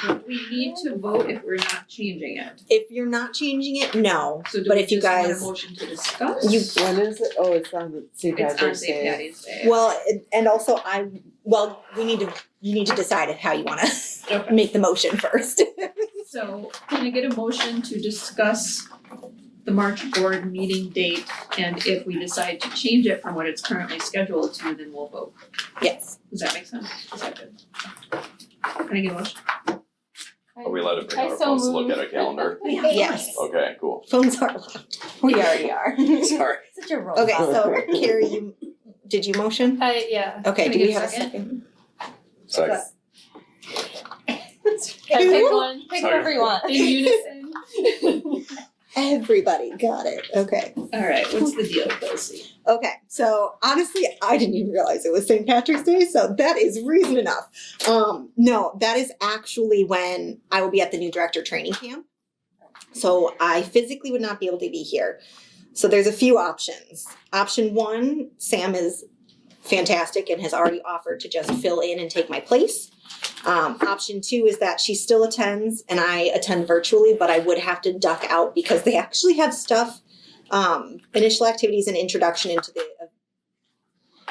do we need to vote if we're not changing it? If you're not changing it, no. So do But we if you just want a guys, motion to discuss? When is it? Oh, it's on the St. It's on Patrick's St. Day. Patty's Day. well, and also you need to decide how you wanna Okay. make the motion first. So can I get a motion to discuss the March board meeting date? And if we decide to change it from what it's currently scheduled to, then we'll vote. Yes. Does that make sense? Is that good? Can I get a motion? Are we allowed to bring I out our so phones to look moved. at our calendar? Yes. Okay, cool. Phones are allowed. We already are. Sorry. Such a robot. Okay, so Carrie, did you motion? Yeah. Okay, Can I do get we a have a second? second? Sorry. Pick one, Pick Sorry. whatever you want. in unison. Everybody got it, okay. All right, what's the deal, Kelsey? Okay, so honestly, I didn't even realize it was St. Patrick's Day, so that is reason enough. No, that is actually when I will be at the new director training camp. So I physically would not be able to be here. So there's a few options. Option one, Sam is fantastic and has already offered to just fill in and take my place. Option two is that she still attends and I attend virtually, but I would have to duck out because they actually have stuff, initial activities and introduction into the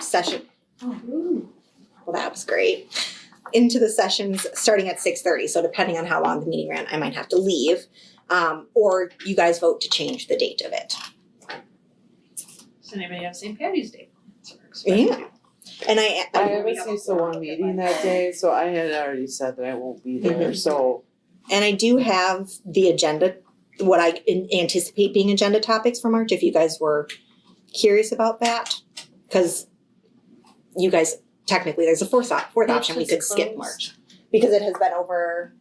session. Well, that was great. Into the sessions starting at 6:30. So depending on how long the meeting ran, I might have to leave. Or you guys vote to change the date of it. Does anybody have St. Patty's Day? Yeah. And I have a CISA one meeting that day, so I had already said that I won't be there, so. And I do have the agenda, what I anticipate being agenda topics for March, if you guys were curious about that. Cause you guys, technically, there's a fourth option, we just could skip closed. March. Because it has been over,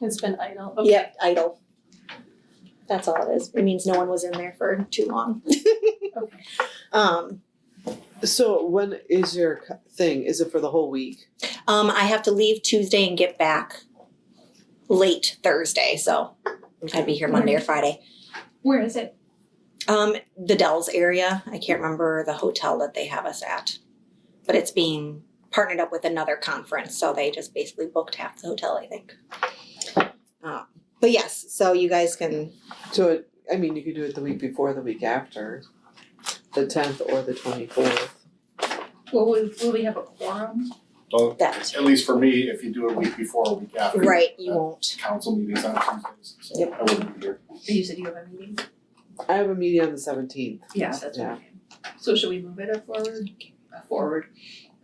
It's been idle, okay. yep, idle. That's all it is. It means no one was in there for too long. Okay. So when is your thing? Is it for the whole week? I have to leave Tuesday and get back late Thursday, so I'd be here Monday or Friday. Where is it? The Dells area, I can't remember the hotel that they have us at. But it's being partnered up with another conference, so they just basically booked half the hotel, I think. But yes, so you guys can, So you could do it the week before, the week after, the 10th or the 24th. Will we have a quorum? Well, that, at least for me, if you do it a week before, a week after. right, you won't. Council meetings on Tuesdays, so Yep. I wouldn't be here. You said you have a meeting? I have a meeting on the 17th. Yeah, that's Yeah. okay. So should we move it a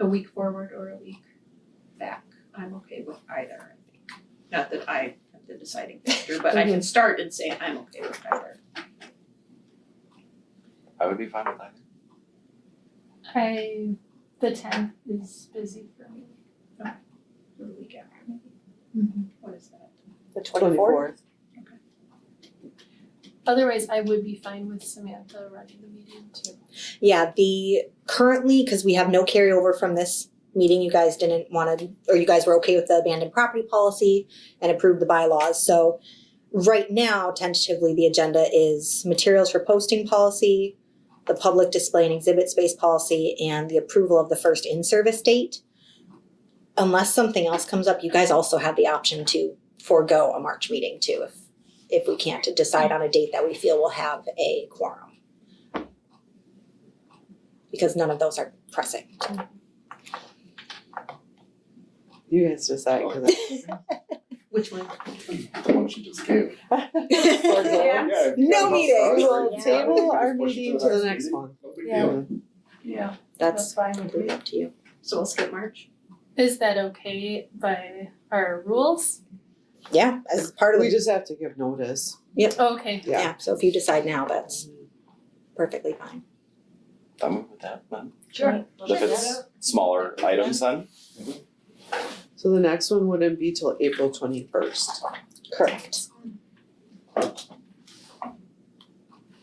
week forward or a week back? I'm okay with either, I think. Not that I have the deciding factor, but I can start and say I'm okay with either. I would be fine with either. The 10th is busy for me. Or the week after maybe. What is that? The 24th? Otherwise, I would be fine with Samantha running the meeting too. Yeah, currently, because we have no carryover from this meeting, you guys didn't want to, or you guys were okay with the abandoned property policy and approved the bylaws. So right now, tentatively, the agenda is materials for posting policy, the public display and exhibit space policy, and the approval of the first in-service date. Unless something else comes up, you guys also have the option to forego a March meeting too, if we can't decide on a date that we feel will have a quorum. Because none of those are pressing. You guys decide, cause Which one? The one she just gave. Yeah. No meeting. we will Yeah. table our Push it meeting to the next meeting. one. No big Yeah. deal. Yeah. That's fine with completely up to you. So we'll skip March? Is that okay by our rules? Yeah, as part of We the, just have to give notice. Okay. yeah, so if you decide now, that's perfectly fine. I'm good with that, then. Sure. If it's smaller items then, So the next one wouldn't be till April 21st. Correct. But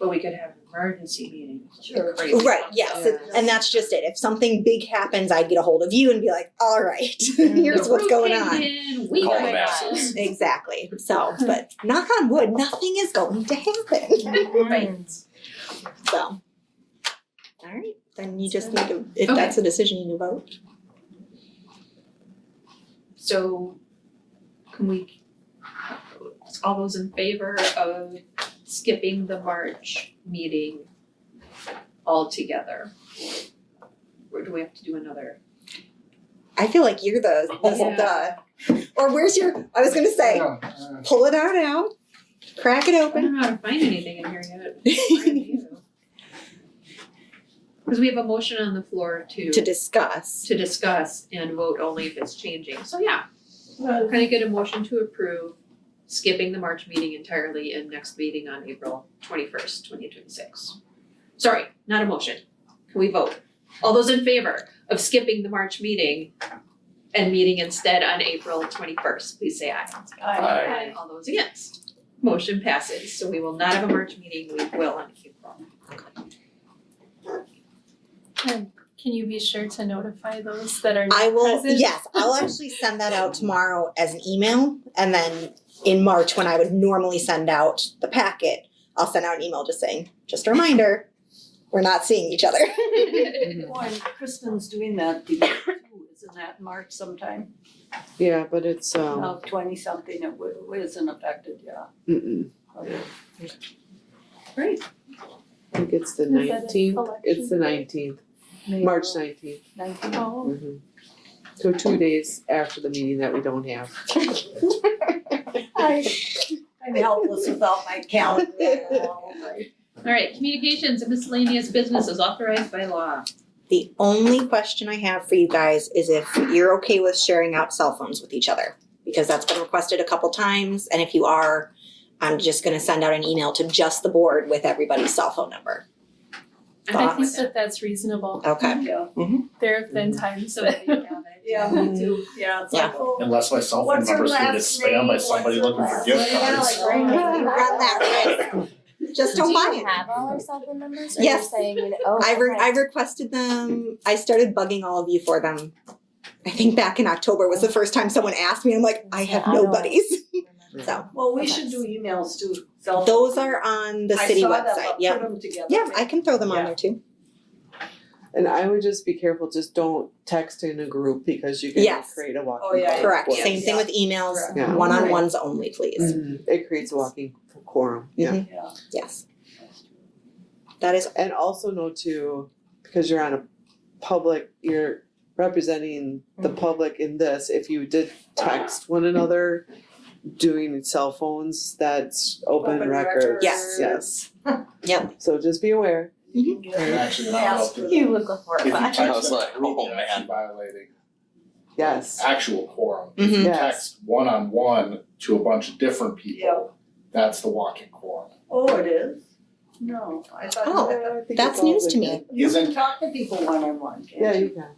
we could have an emergency meeting. Sure. Crazy. Right, yes, and that's just it. If something big happens, I'd get a hold of you and be like, all right, here's The what's roof going caved on. in, we Call got the it. masses. Exactly, so, but knock on wood, nothing is going to happen. Right. So. Alright, then you just need to, if that's a decision, you need to vote. So can we, all those in favor of skipping the March meeting altogether? Or do we have to do another? I feel like you're or where's your, I was gonna say, pull it out, crack it I open. don't know how to find anything in here yet. Because we have a motion on the floor To discuss. to discuss and vote only if it's changing. So yeah, can I get a motion to approve skipping the March meeting entirely and next meeting on April 21st, 2026? Sorry, not a motion. Can we vote? All those in favor of skipping the March meeting and meeting instead on April 21st, please say aye. Aye. All those against? Motion passes. So we will not have a March meeting, we will on April. And can you be sure to notify those that are not I will, present? yes, I'll actually send that out tomorrow as an email, and then in March, when I would normally send out the packet, I'll send out an email just saying, just a reminder, we're not seeing each other. Oh, and Kristen's doing that debate too, isn't that in March sometime? Yeah, but it's, Now 20-something, it isn't affected, yeah. Okay. Great. I think it's the Is that a 19th, it's the election 19th, March 19th. 19. Oh, So 2 days after the meeting that we don't have. I'm helpless without my calendar. All right, communications and miscellaneous business is authorized by law. The only question I have for you guys is if you're okay with sharing out cell phones with each other, because that's been requested a couple times, and if you are, I'm just gonna send out an email to just the board with everybody's cell phone number. I think that that's reasonable. Okay. Yeah, There have been times So that. that you have it. yeah, me too, yeah, it's like, oh. Unless my cell phone What's her number's gonna get last spammed by name? somebody What's her looking for last gift name? cards. Yeah, like, You run that risk. Just don't buy Do you it. have all our cell phone numbers? Or Yes. you're saying, you know, oh, I okay. requested them. I started bugging all of you for them. I think back in October was the first time someone asked me. I'm like, I have I don't nobody's. So Well, we Okay. should do emails too, cell those phone. are on the I city saw them, website. but Yep. put them together. Yeah, I can throw them on Yeah. there too. And I would just be careful, just don't text in a group because you can Yes. create a walking Oh, yeah, quorum. Correct. Yeah. Same thing with emails. Correct. Yeah. One-on-ones only, please. It creates a walking quorum, yeah. Mhm. Yeah. Yes. That is And also know too, because you're on a public, you're representing the public in this, if you did text one another doing cell phones, that's open Open records. records. Yes. Yep. So just be aware. You can get And actually, I don't know if asked. You look if you horrified. text I was in a like, group, oh, you're actually man. violating Yes. actual quorum. If Mhm. you Yes. text one-on-one to a bunch of different people, that's the walking quorum. Oh, it is? No, I thought. Oh, I think that's it's all news to good me. You can talk to people one-on-one, can't you? Yeah, you can.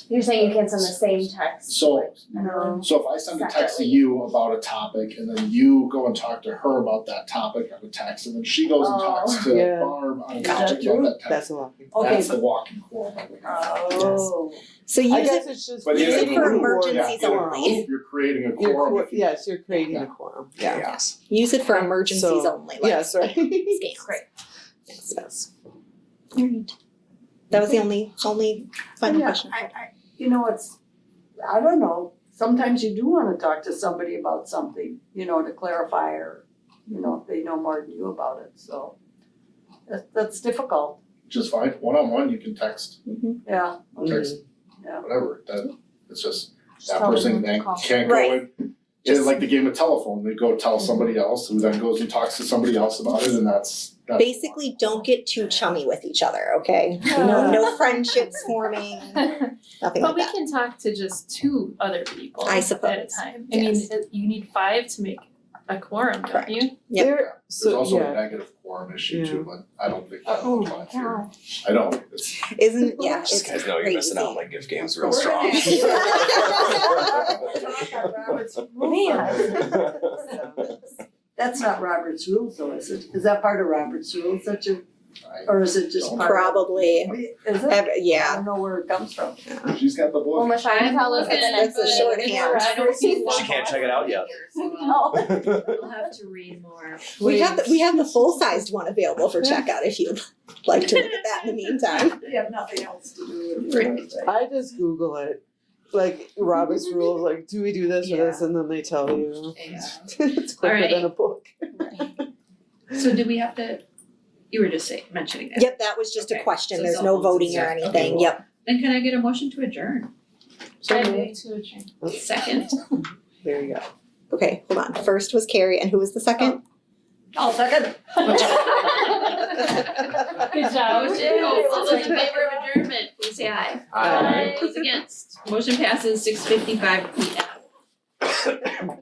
You're saying you can't send the same text? So- like, No. So if I send a text to Separately. you about a topic and then you go and talk to her about that topic on a text and then she goes and talks to Yeah. Barb on a Is that topic true? about that text, That's a walking. Okay, that's the but, walking quorum. I'm looking for. oh, So I use guess it. it's just But in Use a it for group, emergencies yeah, in a only. group, you're creating a You're quorum. cor- if you- yes, you're creating Yeah. a quorum, yeah. Yes. Use it for emergencies So- only. Like Yes, right. scams. Great. Yes. Alright. That was the only final yeah, question. you know, I don't know, sometimes you do wanna talk to somebody about something, you know, to clarify or, you know, if they know more than you about it, so. That's difficult, Which is fine, one-on-one, you can text, yeah, text, Yeah. whatever, it's just, Just that tell person them to then call. can't go Right. in. It's like the game of telephone, they go tell somebody else, who then goes and talks to somebody else about it, and that's. Basically, don't get too chummy with each other, okay? No friendships forming, nothing But like we that. can talk to just 2 other people I at a suppose, time. I mean, yes. you need 5 to make a quorum, don't Correct. you? Yep. There, There's so, also a yeah, negative quorum issue too, but I don't think that Oh applies my here. god. I don't, it's. Isn't yeah? Just It's guys know you're missing out. crazy. My gift game's real We're strong. gonna That's not Robert's rules though, is it? Is that part of Robert's rules that you, or is it just part of? Probably. Is it? I Yeah. don't know where it comes from. She's got the Well, book. Michelle, tell us in the That's next a meeting. shorthand. I don't see She can't check it out yet. No. We'll have to read more. We have the full-sized one available for checkout if you'd like to look at that in the meantime. You have nothing else to do with it. I just Google it, like Robert's rules, like, do we do this or this, and then they tell you. Yeah. It's quicker than a book. So do we have to, you were just mentioning that. Yep, that was just a Okay. question. So There's cell no phones voting is or that- anything. okay. Yep. Then can I get a motion to adjourn? I move to adjourn. Second. There you go. Okay, hold on. First was Carrie, and who was the second? I'll second. Good job. All those in favor of adjournment, please say aye. Aye. Those against, motion passes 6:55 PM.